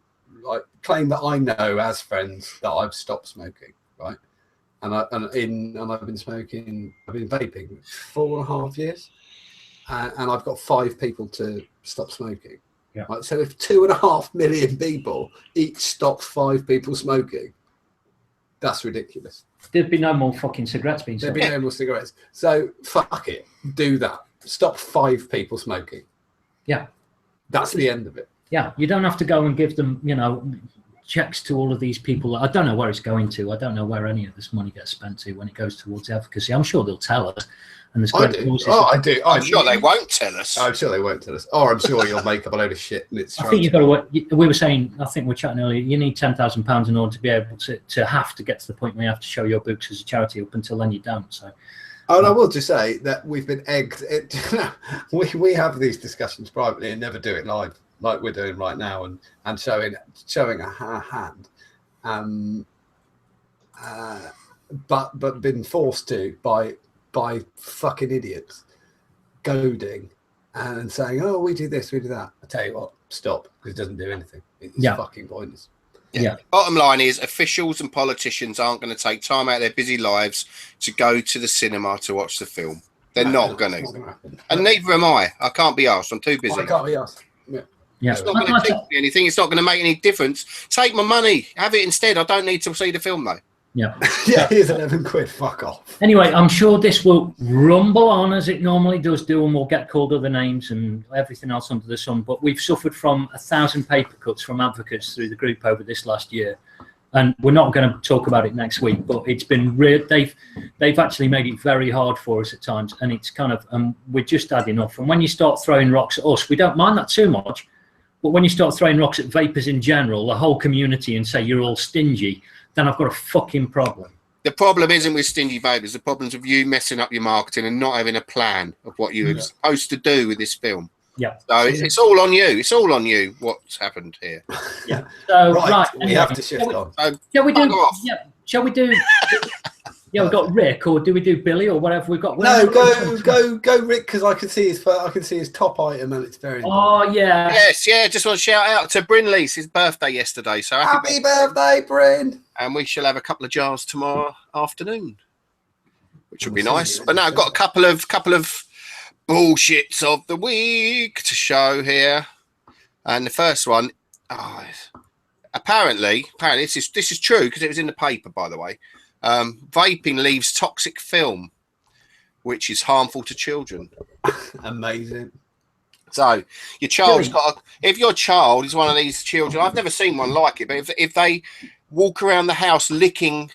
claim that I know as friends that I've stopped smoking, right? And I've been vaping 4.5 years, and I've got 5 people to stop smoking. Yeah. Right, so if 2.5 million people each stopped 5 people smoking, that's ridiculous. There'd be no more fucking cigarettes being sold. There'd be no more cigarettes. So fuck it, do that. Stop 5 people smoking. Yeah, that's the end of it. Yeah, you don't have to go and give them, checks to all of these people. I don't know where it's going to. I don't know where any of this money gets spent to when it goes towards advocacy. I'm sure they'll tell us. And there's I do. I do. I'm sure they won't tell us. I'm sure they won't tell us. Or I'm sure you'll make up a load of shit. And it's. I think you've got to work. We were saying, I think we were chatting earlier, you need £10,000 in order to be able to have to get to the point where you have to show your books as a charity. Up until then, you don't. So. And I will just say that we've been egged. We have these discussions privately and never do it live, like we're doing right now, and showing a hand, but been forced to by fucking idiots, goading and saying, "Oh, we do this, we do that." I tell you what, stop, because it doesn't do anything. It's fucking pointless. Yeah. Bottom line is, officials and politicians aren't going to take time out of their busy lives to go to the cinema to watch the film. They're not going to. And neither am I. I can't be asked. I'm too busy. I can't be asked. Yeah. It's not going to teach me anything. It's not going to make any difference. Take my money. Have it instead. I don't need to see the film, though. Yeah. Yeah, here's 11 quid. Fuck off. Anyway, I'm sure this will rumble on as it normally does do, and we'll get called other names and everything else under the sun. But we've suffered from 1,000 paper cuts from advocates through the group over this last year. And we're not going to talk about it next week, but it's been real. They've actually made it very hard for us at times, and it's kind of we're just had enough. And when you start throwing rocks at us, we don't mind that too much. But when you start throwing rocks at vapors in general, the whole community, and say you're all stingy, then I've got a fucking problem. The problem isn't with stingy vapors. The problem's with you messing up your marketing and not having a plan of what you were supposed to do with this film. Yeah. So it's all on you. It's all on you. What's happened here? Yeah. So Right. anyway, We have to shift on. Shall we do? Bugger off. Yeah. Shall we do? Yeah, we've got Rick, or do we do Billy, or whatever we've got? No, go, Rick, because I can see his top item, and it's very. Oh yeah. Yes, yeah. Just want to shout out to Brinley's his birthday yesterday. So Happy birthday, Bryn! And we shall have a couple of jars tomorrow afternoon, which would be nice. But no, I've got a couple of bullshits of the week to show here, and the first one, apparently this is true because it was in the paper, by the way. Vaping leaves toxic film, which is harmful to children. Amazing. So your child's if your child is one of these children, I've never seen one like it, but if they walk around the house licking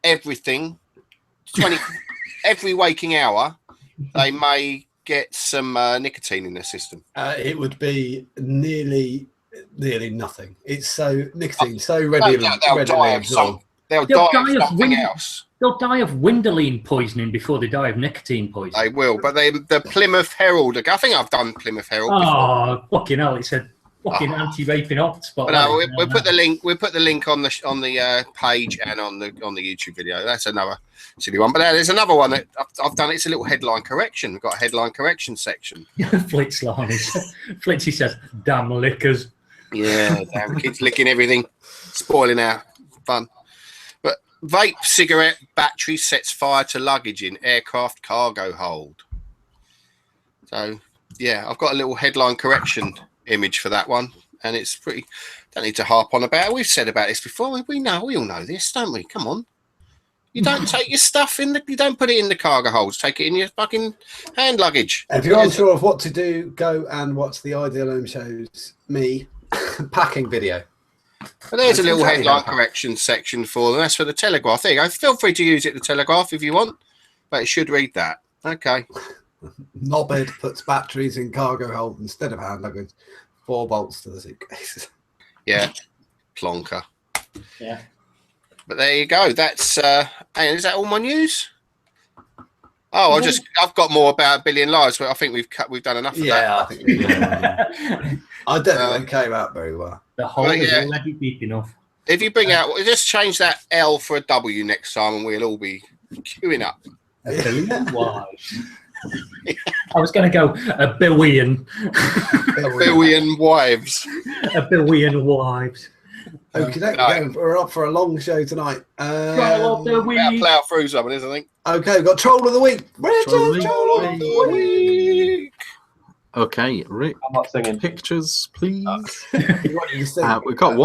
everything, every waking hour, they may get some nicotine in their system. It would be nearly nothing. It's so nicotine, so readily absorbed. They'll die of something else. They'll die of Windoline poisoning before they die of nicotine poisoning. They will, but the Plymouth Herald. I think I've done Plymouth Herald before. Oh, fucking hell! It's a fucking anti-vaping hotspot. But no, we'll put the link. We'll put the link on the page and on the YouTube video. That's another silly one. But there's another one that I've done. It's a little headline correction. We've got a headline correction section. Flitzy says, "Damn lickers." Yeah, damn kids licking everything, spoiling our fun. But vape cigarette battery sets fire to luggage in aircraft cargo hold. So yeah, I've got a little headline correction image for that one, and it's pretty. Don't need to harp on about it. We've said about this before. We all know this, don't we? Come on. You don't take your stuff you don't put it in the cargo holds. Take it in your fucking hand luggage. If you're unsure of what to do, go and watch the Ideal Home Show's me packing video. But there's a little headline correction section for them. That's for the Telegraph. There you go. Feel free to use it, the Telegraph, if you want, but it should read that. Okay. Knobhead puts batteries in cargo hold instead of hand luggage. 4 bolts to the suitcase. Yeah. Plonker. Yeah. But there you go. That's and is that all my news? Oh, I've got more about 1 Billion Lives, but I think we've done enough of that. I think we I don't think it came out very well. The whole is already deep enough. If you bring out, just change that L for a W next time, and we'll all be queuing up. A billion wives. I was going to go a billion. A billion wives. A billion wives. Okay, we're up for a long show tonight. Troll of the week. I'll play out through some of this, I think. Okay, we've got Troll of the Week. Troll of the week. Okay, Rick. I'm not singing. Pictures, please. We've got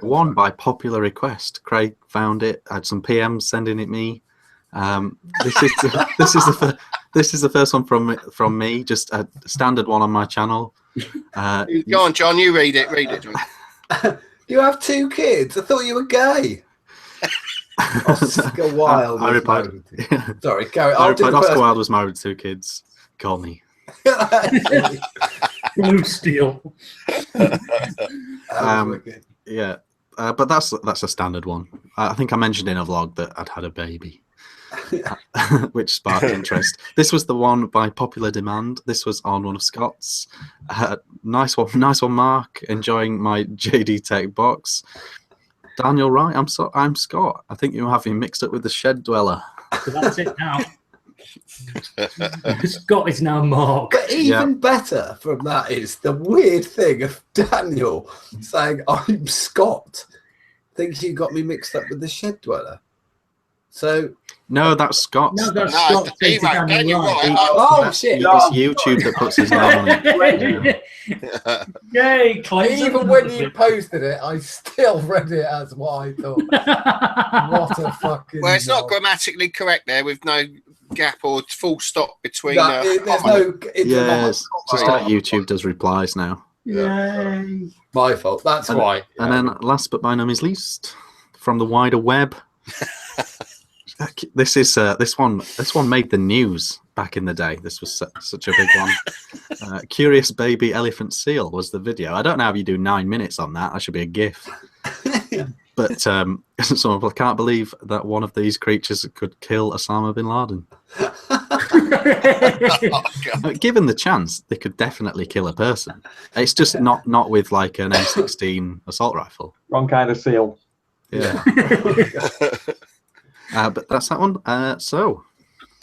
one by popular request. Craig found it. Had some PMs sending it me. This is the first one from me. Just a standard one on my channel. Go on, John. You read it. Read it, John. You have 2 kids. I thought you were gay. Oscar Wilde. I replied. Sorry, Gary. I replied. Oscar Wilde was married with 2 kids. Call me. Blue steel. Yeah, but that's a standard one. I think I mentioned in a vlog that I'd had a baby, which sparked interest. This was the one by popular demand. This was on one of Scott's. Nice one, Mark. Enjoying my JD Tech box. Daniel, right? I'm Scott. I think you have me mixed up with the Shed Dweller. So that's it now. Scott is now Mark. But even better from that is the weird thing of Daniel saying, I'm Scott. Thinks you got me mixed up with the Shed Dweller. So no, that's Scott. No, that's Scott. Oh shit! It's YouTube that puts his name on it. Yay, Clives. Even when you posted it, I still read it as what I thought. What a fucking. Well, it's not grammatically correct there, with no gap or full stop between. There's no. Yes, just like YouTube does replies now. Yay! My fault. That's right. And then, last but by no means least, from the wider web. This one made the news back in the day. This was such a big one. Curious baby elephant seal was the video. I don't know how you do 9 minutes on that. That should be a GIF. But some people can't believe that one of these creatures could kill Osama bin Laden. Given the chance, they could definitely kill a person. It's just not with like an M16 assault rifle. Wrong kind of seal. Yeah. But that's that one. So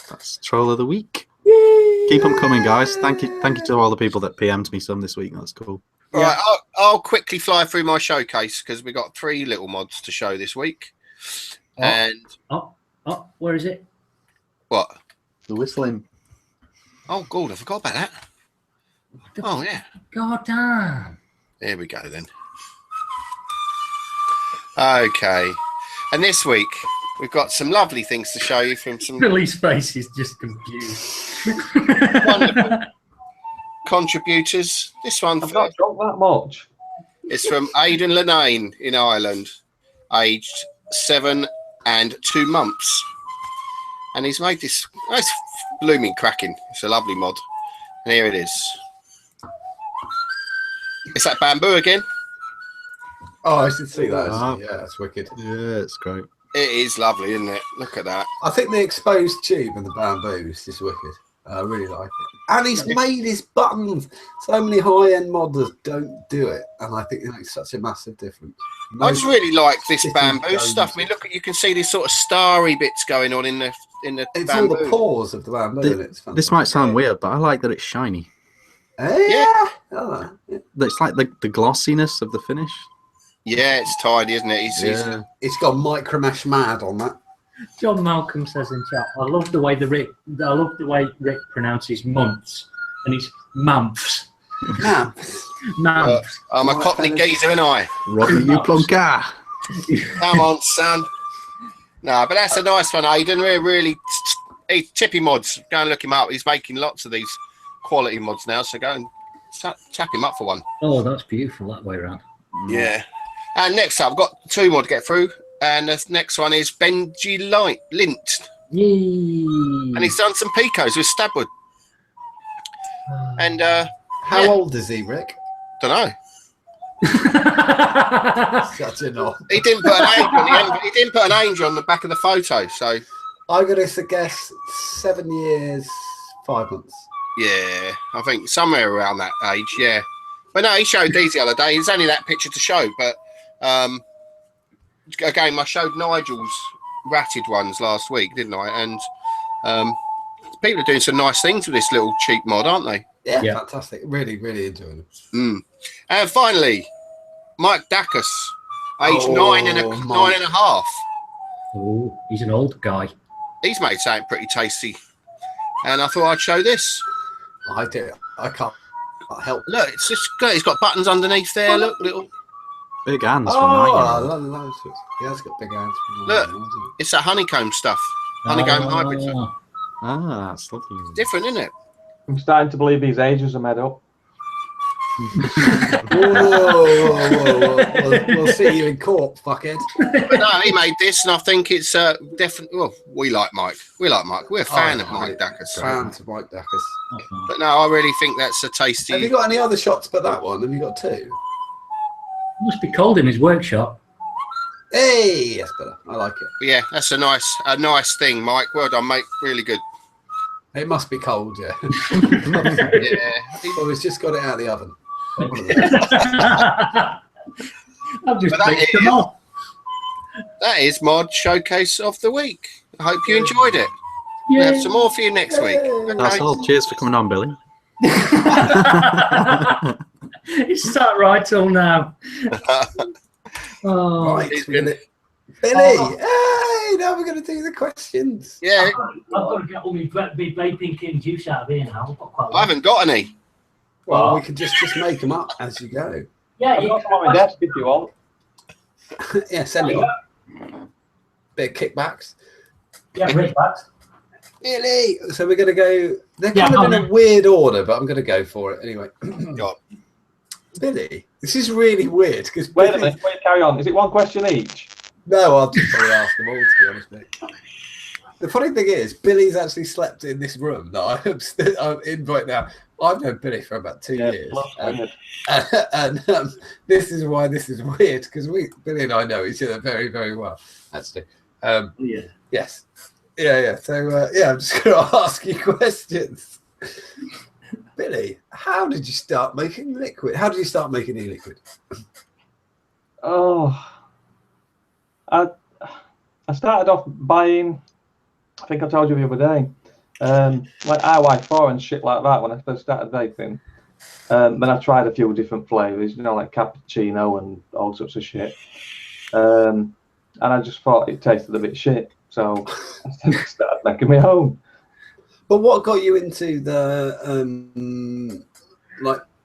that's Troll of the Week. Yay! Keep them coming, guys. Thank you to all the people that PM'd me some this week. That's cool. All right, I'll quickly fly through my showcase because we got 3 little mods to show this week. Where is it? What? The whistling. Oh, God, I forgot about that. Oh, yeah. God damn. There we go, then. Okay. And this week, we've got some lovely things to show you from some... Billy's face is just confused. Wonderful contributors. This one... I've not drunk that much. It's from Aidan Lenane in Ireland, aged 7 and 2 months. And he's made this... Oh, it's blooming cracking. It's a lovely mod. And here it is. It's that bamboo again. Oh, I should see that. Yeah, that's wicked. Yeah, it's great. It is lovely, isn't it? Look at that. I think the exposed tube and the bamboo is just wicked. I really like it. And he's made his buttons. So many high-end modders don't do it. And I think it makes such a massive difference. I just really like this bamboo stuff. I mean, look, you can see these sort of starry bits going on in the it's bamboo. all the pores of the bamboo. This might sound weird, but I like that it's shiny. Yeah. It's like the glossiness of the finish. Yeah, it's tidy, isn't it? It's got micromesh mad on that. John Malcolm says in chat, I love the way Rick pronounces months. and it's months. Now, Months. I'm a Cockney geezer, and I. Rodney, you plonker. Come on, son. No, but that's a nice one, Aidan. We're really Chippy Mods. Go and look him up. He's making lots of these quality mods now, so go and tap him up for one. Oh, that's beautiful that way around. Yeah. And next up, I've got 2 more to get through, and the next one is Benji Lint, Yay! and he's done some picos with stabwood. And how old is he, Rick? don't know. Such a knob. He didn't put an age on he didn't put an age on the back of the photo, so I'm going to guess 7 years, 5 months. yeah, I think somewhere around that age, yeah. But no, he showed these the other day. It's only that picture to show, but again, I showed Nigel's ratted ones last week, didn't I? And people are doing some nice things with this little cheap mod, aren't they? Yeah, fantastic. Really, really enjoying it. And finally, Mike Dacus, age 9 and a half. Oh, he's an old guy. He's made something pretty tasty, and I thought I'd show this. I do. I can't help. Look, it's just good. He's got buttons underneath there. Look, little. Big hands from Oh, yeah, it's got big hands. Look, it's that honeycomb stuff. Honeycomb hybrid. Ah, that's lovely. Different, isn't it? I'm starting to believe these ages are made up. Whoa. We'll see you in court, fuckhead. But no, he made this, and I think it's definitely. Well, we like Mike. We're a fan of Mike Dacus. Fans of Mike Dacus. But no, I really think that's a tasty. Have you got any other shots but that one? Have you got 2? Must be cold in his workshop. Hey, that's better. I like it. Yeah, that's a nice thing, Mike. Well done, mate. Really good. It must be cold, yeah. Yeah. Well, he's just got it out of the oven. I've just But that picked them off. That is Mod Showcase of the Week. I hope you enjoyed it. We'll have some more for you next week. That's Okay. all. Cheers for coming on, Billy. It's sat right till now. Oh, Right, He's we're been- gonna... Billy! Hey, now we're going to do the questions. Yeah, I've got to get all my vaping king juice out of here now. I've got quite a I lot. haven't got any. Well, we can just make them up as you go. Yeah, I've you got some on my desk if you want. Yeah, send it on. Bit of kickbacks. yeah, great facts. Billy! So we're going to go... They're Yeah, kind of in a weird order, but I'm going to go for it anyway. Go on. Billy, this is really weird because Wait a minute, wait, carry on. Is it one question each? No, I'll just probably ask them all, to be honest, mate. The funny thing is, Billy's actually slept in this room that I'm in right now. I've known Billy for about 2 years. And this is why this is weird, because Billy and I know each other very, very well, actually. Yeah. Yes. Yeah. So, I'm just going to ask you questions. Billy, how did you start making liquid? How did you start making e-liquid? Oh, I started off buying, I think I told you the other day, like IY4 and shit like that when I first started vaping. Then I tried a few different flavors, like cappuccino and all sorts of shit. And I just thought it tasted a bit shit, so I started making my own. But what got you into the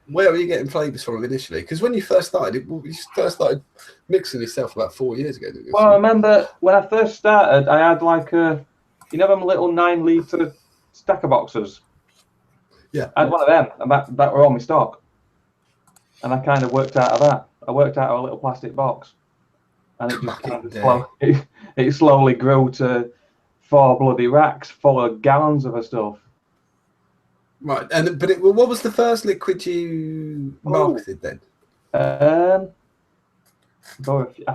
where were you getting flavors from initially? Because when you first started, you first started mixing yourself about 4 years ago, didn't you? Well, I remember when I first started, I had like them little 9-litre stacker boxes. Yeah. I had one of them, and that were all my stock. And I kind of worked out of that. I worked out of a little plastic box, and it just kind of it slowly grew to 4 bloody racks full of gallons of stuff. Right, what was the first liquid you marketed then? I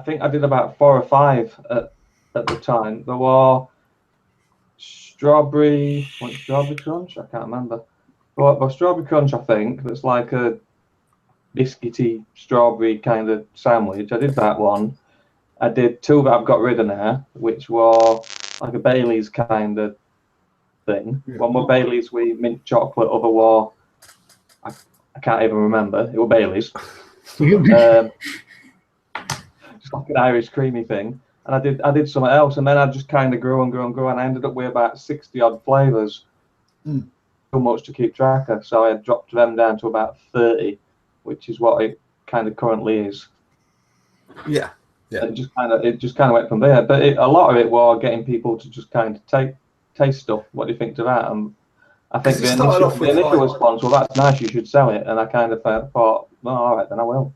think I did about 4 or 5 at the time. There were strawberry crunch. I can't remember. But strawberry crunch, I think that's like a biscuity strawberry kind of sandwich. I did that one. I did 2 that I've got rid of now, which were like a Bailey's kind of thing. Yeah. One were Bailey's with mint chocolate, other were I can't even remember. It were Bailey's. Just like an Irish creamy thing. And I did something else, and then I just kind of grew and I ended up with about 60 odd flavors. much to keep track of, so I had dropped them down to about 30, which is what it kind of currently is. Yeah. Yeah. It just kind of went from there. But a lot of it was getting people to just kind of taste stuff. What do you think to that? And I think the initial response, well, that's nice, you should sell it. And I kind of thought, well, all right, then I will.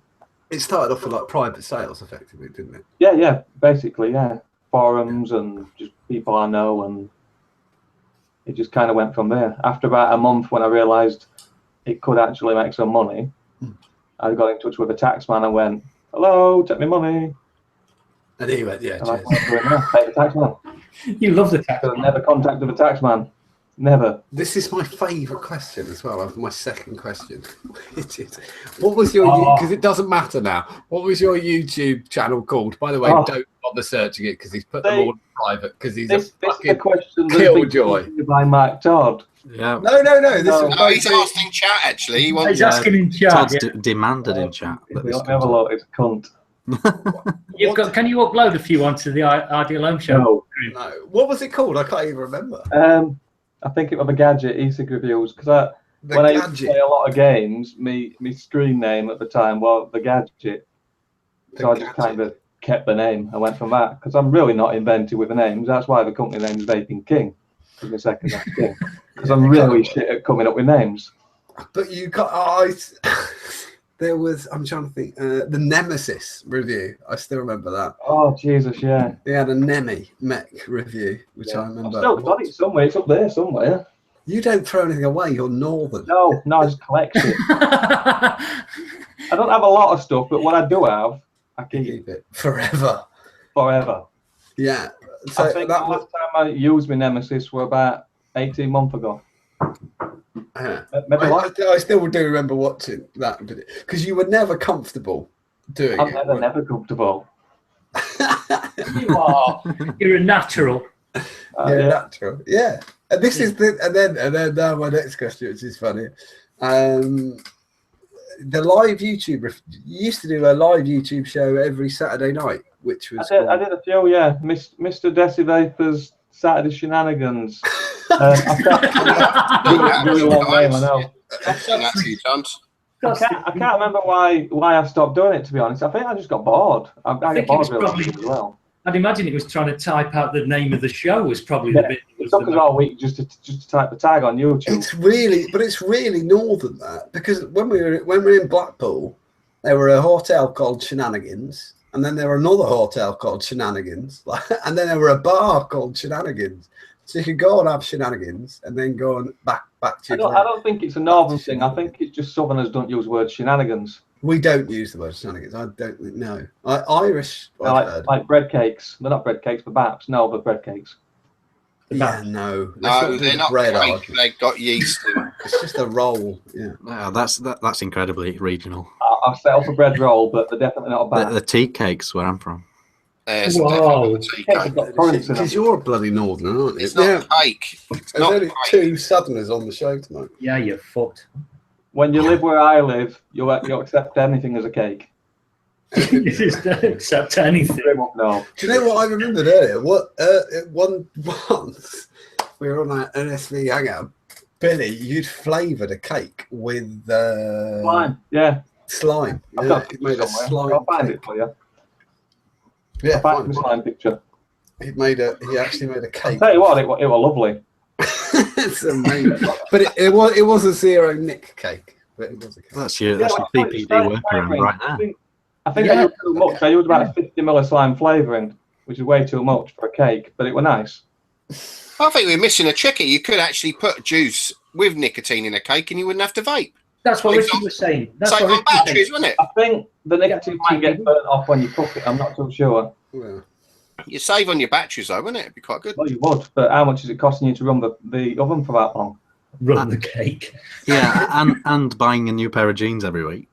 It started off with like private sales, effectively, didn't it? Yeah, basically, yeah. Forums and just people I know, and it just kind of went from there. After about a month, when I realised it could actually make some money, I got in touch with a taxman and went, "Hello, take me money." And he went, "Yeah, and cheers." I went, "Yeah, pay the taxman." You love the taxman. I've never contacted the taxman. Never. This is my favourite question as well. My second question. It is, what was your? Because it doesn't matter now. What was your YouTube channel called? By the way, don't bother searching it because he's put them all in private because he's a fucking killjoy. By Mike Todd. Yeah. No, he's asked in chat actually. He's asking in chat. Todd's demanded in chat. Have a look. It's a cunt. Can you upload a few onto the Ideal Home Show? No. What was it called? I can't even remember. I think it was the Gadget e-cig reviews because when I used to play a lot of games, my screen name at the time was the Gadget. So I just kind of kept the name. I went from that because I'm really not inventive with the names. That's why the company name is Vaping King. My second name King because I'm really shit at coming up with names. But you got there was, I'm trying to think, the Nemesis review. I still remember that. Oh, Jesus, yeah. He had a mech review, which I remember. I've still got it somewhere. It's up there somewhere. You don't throw anything away. You're northern. No, I just collect it. I don't have a lot of stuff, but what I do have, I keep it. Forever. Yeah. So I think the last time I used my Nemesis were about 18 months ago. I still do remember watching that because you were never comfortable doing it. I'm never comfortable. You are. You're a natural. Natural. Yeah. And this is and then now my next question, which is funny. The live YouTube. You used to do a live YouTube show every Saturday night, which was. I did a few, yeah. Mr. Desi Vapor's Saturday Shenanigans. I can't remember why I stopped doing it, to be honest. I think I just got bored. I got bored really as well. I'd imagine it was trying to type out the name of the show was probably the bit. It took us all week just to type the tag on YouTube. It's really northern that because when we were in Blackpool, there were a hotel called Shenanigans, and then there were another hotel called Shenanigans, and then there were a bar called Shenanigans. So you could go and have shenanigans and then go on back to. I don't think it's a northern thing. I think it's just southerners don't use the word shenanigans. We don't use the word shenanigans. I don't know. Irish, like bread cakes. They're not bread cakes, but baps. No, but bread cakes. No, they're not bread. They've got yeast in it. It's just a roll. Yeah, wow, that's incredibly regional. I've set up a bread roll, but they're definitely not a bap. The tea cakes where I'm from. Wow. Because you're a bloody northerner, aren't you? It's not cake. There's only two southerners on the show tonight. Yeah, you're fucked. When you live where I live, you'll accept anything as a cake. You just don't accept anything. No. Do you know what I remembered earlier? Once we were on an NSV hangout, Billy, you'd flavoured a cake with slime. Yeah. Slime. Yeah, he made a slime. I'll find it for you. Yeah, I'll find the slime picture. He actually made a cake. I'll tell you what, it was lovely. It's amazing. But it was a zero nick cake. But it was a cake. That's your PPD workaround right now. I think I used too much. I used about 50 ml of slime flavouring, which is way too much for a cake, but it was nice. I think we're missing a tricky. You could actually put juice with nicotine in a cake and you wouldn't have to vape. That's what Richard was saying. That's same on batteries, wasn't it? I think the nicotine might get burnt off when you cook it. I'm not too sure. Yeah. You save on your batteries, though, wouldn't it? It'd be quite good. Well, you would, but how much is it costing you to run the oven for that long? Run the cake. Yeah, and buying a new pair of jeans every week.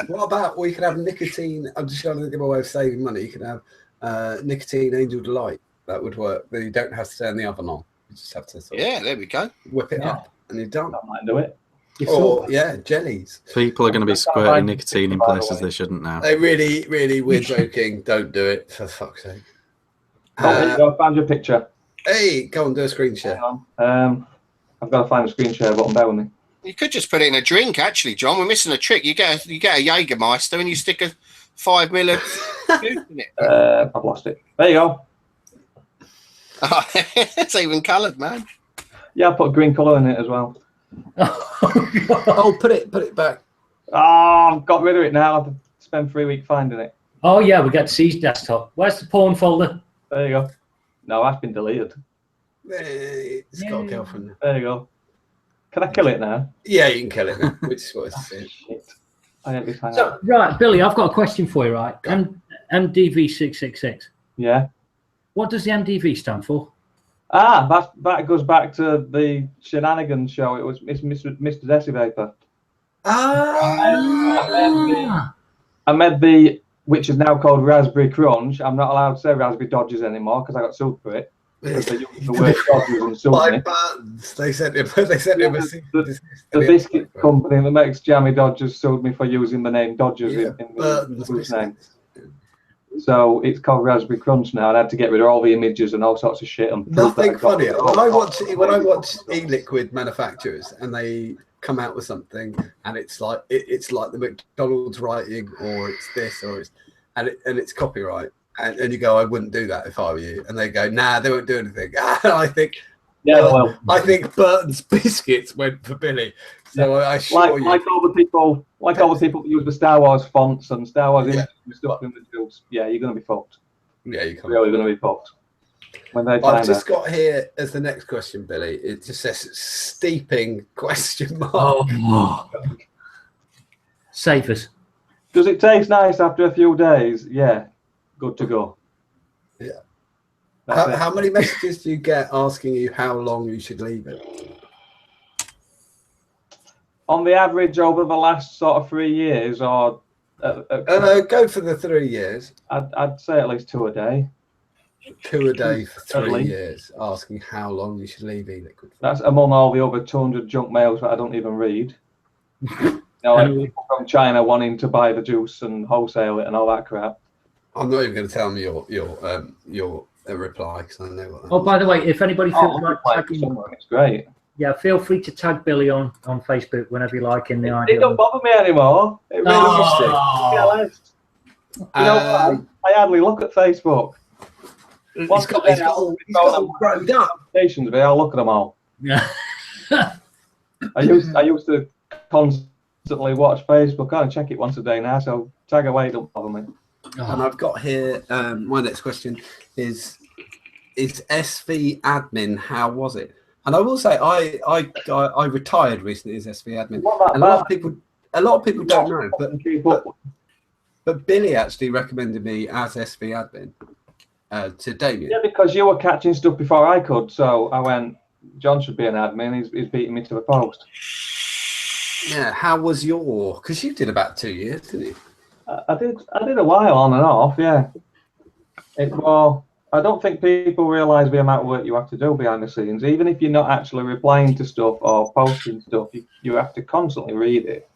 What about we could have nicotine? I'm just trying to think of a way of saving money. You can have nicotine Angel Delight. That would work. You don't have to turn the oven on. You just have to there we go. Whip it up and you're done. I might do it. Gennies. People are going to be squirting nicotine in places they shouldn't now. They really, we're joking. Don't do it, for fuck's sake. Go find your picture. Hey, go and do a screen share. Hang on. I've got to find a screen share button. Bear with me. You could just put it in a drink, actually, John. We're missing a trick. You get a Jägermeister and you stick a 5 ml of juice in it. I've lost it. There you go. It's even coloured, man. Yeah, I put green colour in it as well. Oh, put it back. I've got rid of it now. I've spent 3 weeks finding it. Oh yeah, we got C's desktop. Where's the porn folder? There you go. No, that's been deleted. It's got a girlfriend. There you go. Can I kill it now? Yeah, you can kill it now, which is what it's saying. Shit. I don't be fine. So, right, Billy, I've got a question for you, right? MDV 666. Yeah. What does the MDV stand for? That goes back to the shenanigans show. It's Mr. Desi Vapor. I made the which is now called Raspberry Crunch. I'm not allowed to say Raspberry Dodgers anymore because I got sued for it. Because they used the word Dodgers and sued me. Buttons. They sent him The biscuit company that makes Jammy Dodgers sued me for using the name Dodgers in the name. So it's called Raspberry Crunch now. I had to get rid of all the images and all sorts of shit. And nothing funny. When I watch e-liquid manufacturers and they come out with something and it's like the McDonald's writing, or it's this, or it's copyright, and you go, I wouldn't do that if I were you, and they go, nah, they won't do anything. And I think, I think Burton's biscuits went for Billy. So I assure you, like all the people that use the Star Wars fonts and Star Wars images and stuff in the tools. Yeah, you're gonna be fucked. Yeah, you can't. Really gonna be fucked. When they I've just got here as the next question, Billy. It just says steeping ? Oh. Save us. Does it taste nice after a few days? Yeah, good to go. Yeah. How many messages do you get asking you how long you should leave it? On the average over the last sort of 3 years, or go for the 3 years. I'd say at least 2 a day. 2 a day for 3 years, asking how long you should leave e-liquid. That's among all the over 200 junk mails that I don't even read. Like people from China wanting to buy the juice and wholesale it and all that crap. I'm not even going to tell me your reply because I know what. Oh, by the way, if anybody feels like tagging, it's great. Yeah, feel free to tag Billy on Facebook whenever you like in the idea. It don't bother me anymore. It really used to. You know what? I hardly look at Facebook. It's got all grown up. I'll look at them all. Yeah. I used to constantly watch Facebook. I check it once a day now, so tag away, don't bother me. And I've got here, my next question is SV admin, how was it? And I will say I retired recently as SV admin. A lot of people don't know, but Billy actually recommended me as SV admin to Damien. Yeah, because you were catching stuff before I could, so I went, John should be an admin, he's beating me to the post. Yeah, how was your, because you did about 2 years, didn't you? I did a while on and off, yeah. I don't think people realise the amount of work you have to do behind the scenes. Even if you're not actually replying to stuff or posting stuff, you have to constantly read it.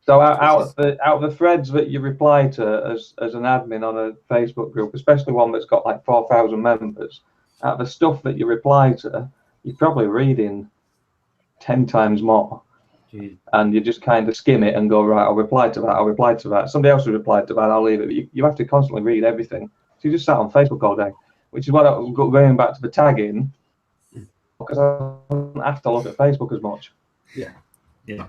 So out of the threads that you reply to as an admin on a Facebook group, especially one that's got like 4,000 members, out of the stuff that you reply to, you're probably reading 10 times more. Jeez. And you just kind of skim it and go, right, I'll reply to that. Somebody else has replied to that, I'll leave it. You have to constantly read everything. So you just sat on Facebook all day, which is what I'm going back to the tagging, because I don't have to look at Facebook as much. Yeah. Yeah.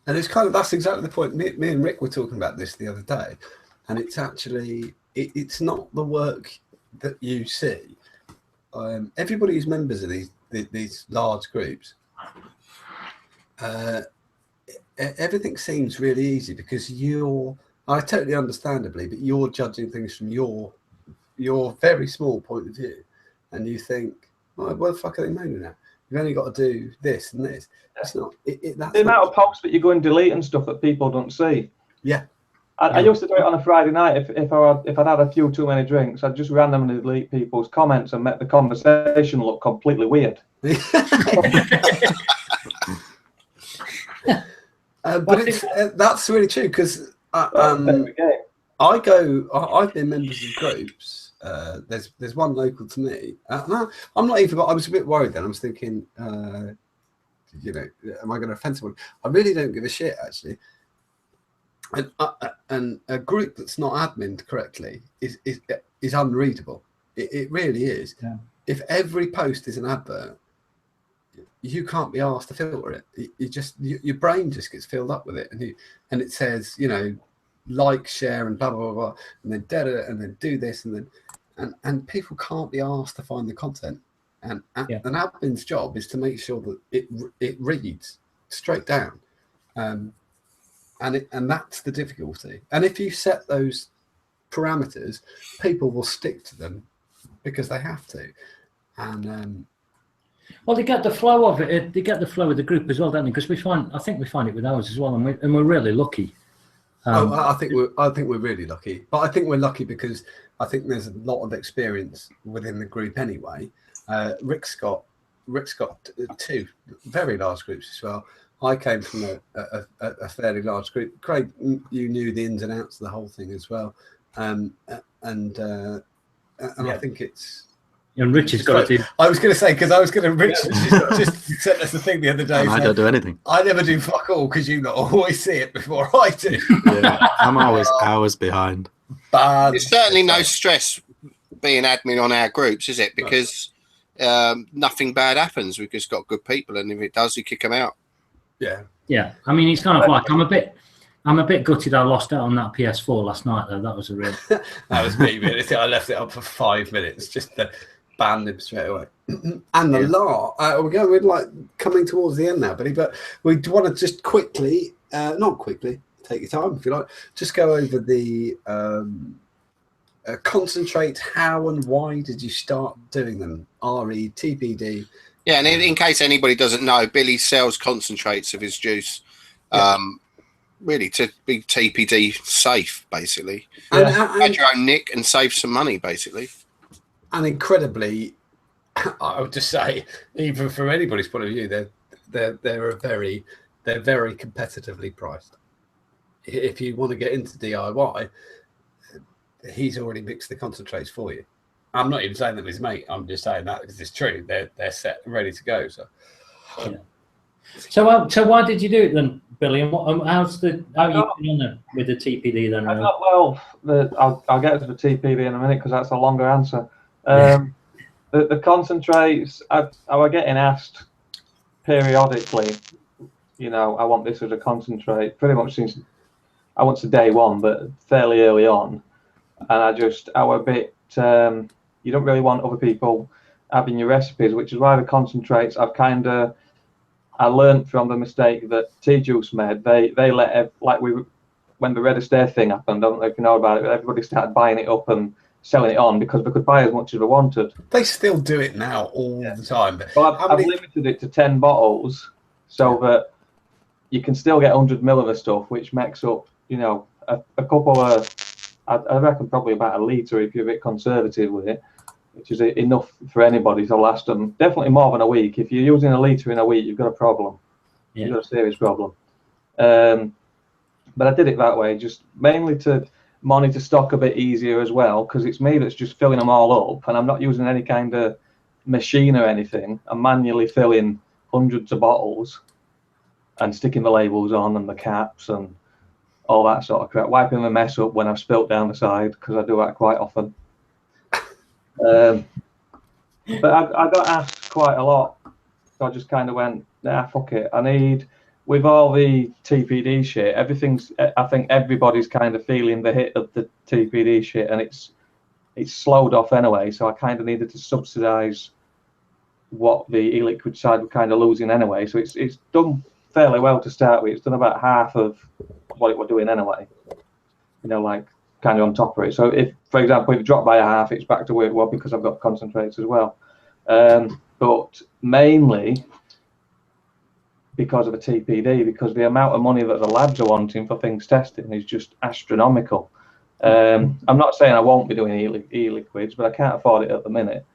And it's kind of, that's exactly the point. Me and Rick were talking about this the other day, and it's actually, it's not the work that you see. Everybody who's members of these large groups, everything seems really easy because I totally understandably, but you're judging things from your very small point of view, and you think, oh, what the fuck are they moaning at? You've only got to do this and this. It's not. That's the amount of posts that you go and delete and stuff that people don't see. Yeah. I used to do it on a Friday night. If I'd had a few too many drinks, I'd just randomly delete people's comments and make the conversation look completely weird. But that's really true because I've been members of groups there's one local to me. No, I'm not even. I was a bit worried then. I was thinking, am I going to offend someone? I really don't give a shit actually. And a group that's not adminned correctly is unreadable. It really is. Yeah. If every post is an advert, you can't be asked to filter it. Your brain just gets filled up with it, and it says, like, share, and blah blah blah, blah, and then and then do this, and then and people can't be asked to find the content. And an admin's job is to make sure that it reads straight down. And that's the difficulty. And if you set those parameters, people will stick to them because they have to. And well, they get the flow of it. They get the flow of the group as well, don't they? Because I think we find it with ours as well, and we're really lucky. I think we're really lucky. But I think we're lucky because I think there's a lot of experience within the group anyway. Rick's got 2 very large groups as well. I came from a fairly large group. Craig, you knew the ins and outs of the whole thing as well, and I think it's. And Rich has got it. I was going to say Rich just sent us the thing the other day. And I don't do anything. I never do fuck all because you lot always see it before I do. Yeah, I'm always hours behind. Bad. There's certainly no stress being admin on our groups, is it? Because nothing bad happens. We've just got good people, and if it does, you kick them out. Yeah. I mean, it's kind of like I'm a bit gutted I lost out on that PS4 last night though. That was a real. That was me. I left it up for 5 minutes just to ban him straight away. And the law. We're like coming towards the end now, buddy. But we want to just quickly, not quickly, take your time if you like. Just go over the concentrate. How and why did you start doing them? RE, TPD. Yeah, and in case anybody doesn't know, Billy sells concentrates of his juice, really to be TPD safe, basically. And add your own nick and save some money, basically. And incredibly, I would just say, even from anybody's point of view, they're very competitively priced. If you want to get into DIY, he's already mixed the concentrates for you. I'm not even saying that he's mate. I'm just saying that because it's true. They're set and ready to go. So, so why did you do it then, Billy? And how you been on it with the TPD then? I'll get to the TPD in a minute because that's a longer answer. The concentrates, I was getting asked periodically. I want this as a concentrate pretty much since I went to day one, but fairly early on, and I was a bit. You don't really want other people having your recipes, which is why the concentrates I learned from the mistake that Tea Juice made. They let when the Red Estate thing happened, I don't know if you know about it, but everybody started buying it up and selling it on because they could buy as much as they wanted. They still do it now all the time. But I've limited it to 10 bottles so that you can still get 100 ml of the stuff, which makes up, a couple of, I reckon probably about a litre if you're a bit conservative with it, which is enough for anybody to last them. Definitely more than a week. If you're using a litre in a week, you've got a problem. Yeah. You've got a serious problem. But I did it that way, just mainly to monitor stock a bit easier as well, because it's me that's just filling them all up, and I'm not using any kind of machine or anything. I'm manually filling hundreds of bottles and sticking the labels on and the caps and all that sort of crap, wiping the mess up when I've spilt down the side, because I do that quite often. But I got asked quite a lot, so I just kind of went, nah, fuck it. With all the TPD shit, I think everybody's kind of feeling the hit of the TPD shit, and it's slowed off anyway, so I kind of needed to subsidise what the e-liquid side were kind of losing anyway, so it's done fairly well to start with. It's done about half of what it was doing anyway, like kind of on top of it. So if, for example, if it dropped by a half, it's back to where it was because I've got concentrates as well. But mainly because of a TPD, because the amount of money that the labs are wanting for things testing is just astronomical. I'm not saying I won't be doing e-liquids, but I can't afford it at the minute.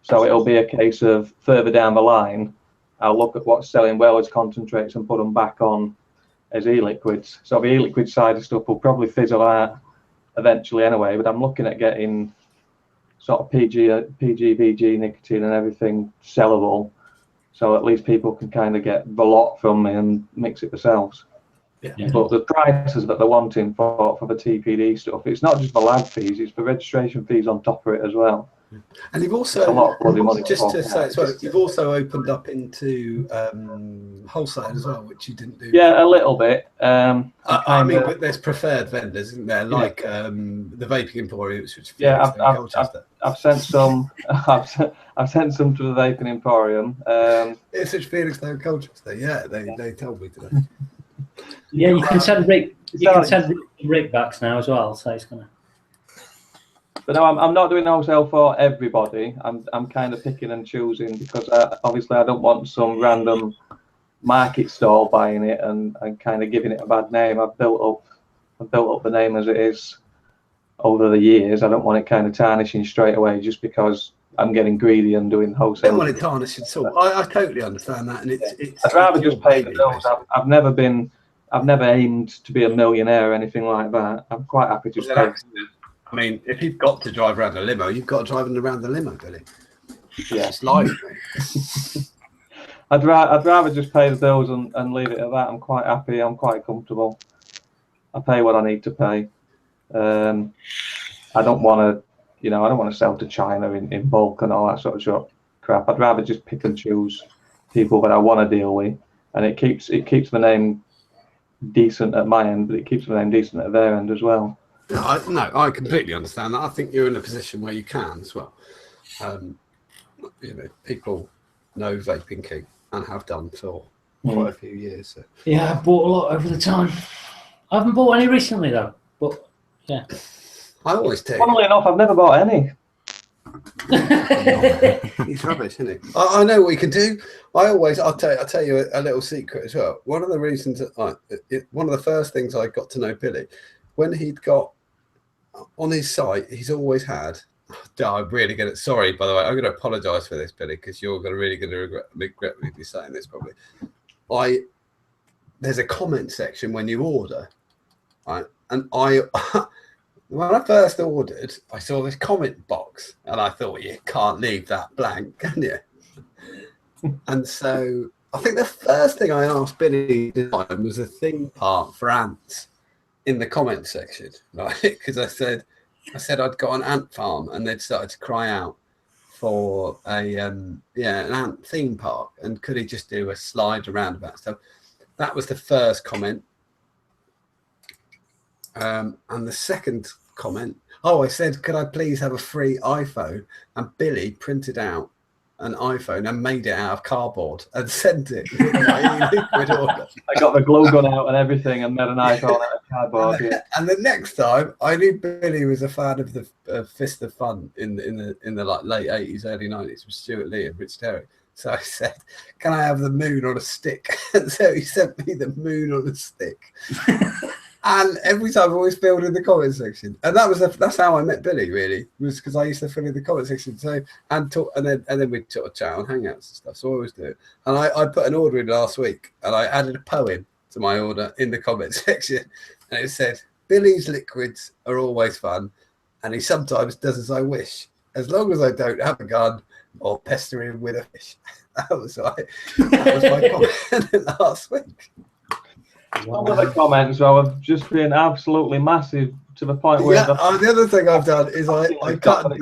So it'll be a case of further down the line, I'll look at what's selling well as concentrates and put them back on as e-liquids. So the e-liquid side of stuff will probably fizzle out eventually anyway, but I'm looking at getting sort of PG, VG, nicotine and everything sellable. So at least people can kind of get the lot from me and mix it themselves. Yeah. But the prices that they're wanting for the TPD stuff, it's not just the lag fees, it's the registration fees on top of it as well. And you've It's a lot of bloody money. also, just to say as well, you've also opened up into wholesale as well, which you didn't do. Yeah, a little bit. I mean, but there's preferred vendors, isn't there? Like the vaping emporiums, which I've sent some. I've sent some to the vaping emporium. It's such Felixstowe and Colchester. Yeah, they told me today. Yeah, you can send Rick. You can send Rick backs now as well. So it's gonna. But no, I'm not doing wholesale for everybody. I'm kind of picking and choosing because obviously I don't want some random market stall buying it and kind of giving it a bad name. I've built up the name as it is over the years. I don't want it kind of tarnishing straight away just because I'm getting greedy and doing wholesale. I don't want it tarnished at all. I totally understand that, and it's. I'd rather just pay the bills. I've never aimed to be a millionaire or anything like that. I'm quite happy to just pay. I mean, if you've got to drive around a limo, you've got to drive around the limo, Billy. Yeah, it's life, mate. I'd rather just pay the bills and leave it at that. I'm quite happy. I'm quite comfortable. I pay what I need to pay. I don't want to sell to China in bulk and all that sort of crap. I'd rather just pick and choose people that I want to deal with, and it keeps my name decent at my end, but it keeps my name decent at their end as well. No, I completely understand that. I think you're in a position where you can as well. People know Vaping King and have done for quite a few years. So. Yeah, I bought a lot over the time. I haven't bought any recently though, but yeah. I always take. Funnily enough, I've never bought any. He's rubbish, isn't he? I know what you can do. I'll tell you a little secret as well. One of the reasons one of the first things I got to know Billy, when he'd got on his site, he's always had. I'm really going to. Sorry, by the way, I'm going to apologise for this, Billy, because you're really going to regret me saying this probably. There's a comment section when you order, right? And when I first ordered, I saw this comment box, and I thought, you can't leave that blank, can you? And so I think the first thing I asked Billy to design was a theme park for ants in the comment section, right? Because I said I'd got an ant farm, and they'd started to cry out for an ant theme park, and could he just do a slide around about stuff? That was the first comment. And the second comment, I said, could I please have a free iPhone? And Billy printed out an iPhone and made it out of cardboard and sent it with my liquid order. I got the glue gun out and everything and made an iPhone out of cardboard. Yeah. And the next time, I knew Billy was a fan of the Fist of Fun in the like late 80s, early 90s with Stuart Lee and Rich Terry. So I said, can I have the moon on a stick? And so he sent me the moon on a stick. And every time I always filled in the comment section. And that's how I met Billy, really, was because I used to fill in the comment section. So and then we'd sort of chat on Hangouts and stuff. So I always do it. And I put an order in last week, and I added a poem to my order in the comment section. And it said, Billy's liquids are always fun, and he sometimes does as I wish, as long as I don't have a gun or pester him with a fish. That was my comment last week. Some of the comments have just been absolutely massive to the point where the other thing I've done is I cut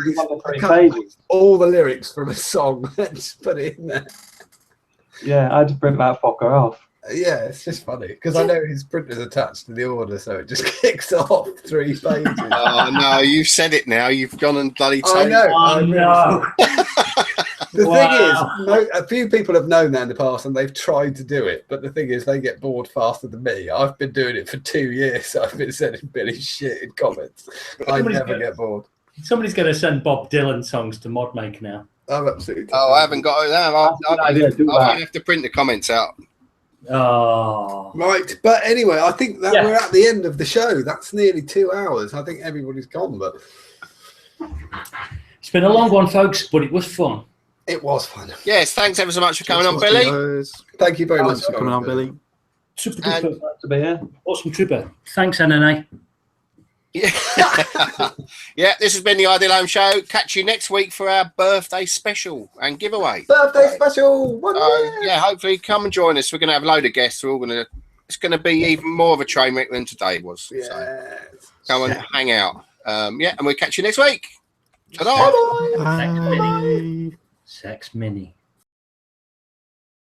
all the lyrics from a song and just put it in there. Yeah, I had to print that fucker off. Yeah, it's just funny because I know his printer's attached to the order, so it just kicks off 3 pages. Oh no, you've said it now. You've gone and bloody. I know. Oh, no. The thing is, a few people have known that in the past and they've tried to do it, but the thing is, they get bored faster than me. I've been doing it for 2 years, so I've been sending Billy shit in comments. I never get bored. Somebody's going to send Bob Dylan songs to ModMaker now. I'm absolutely. Oh, I haven't got it now. I'm going to have to print the comments out. Oh. Right, but anyway, I think that we're at the end of the show. That's nearly 2 hours. I think everybody's gone, but it's been a long one, folks, but it was fun. It was fun. Yes, thanks ever so much for coming on, Billy. Thank you very much for coming on, Billy. Super good to be here. Awesome trooper. Thanks, NNA. Yeah. Yeah, this has been the Ideal Home Show. Catch you next week for our birthday special and giveaway. Birthday special. 1 year. Yeah, hopefully come and join us. We're going to have a load of guests. We're all going to. It's going to be even more of a train wreck than today was. Yes. So come and hang out. Yeah, and we'll catch you next week. Ta-da. Bye. Sex mini.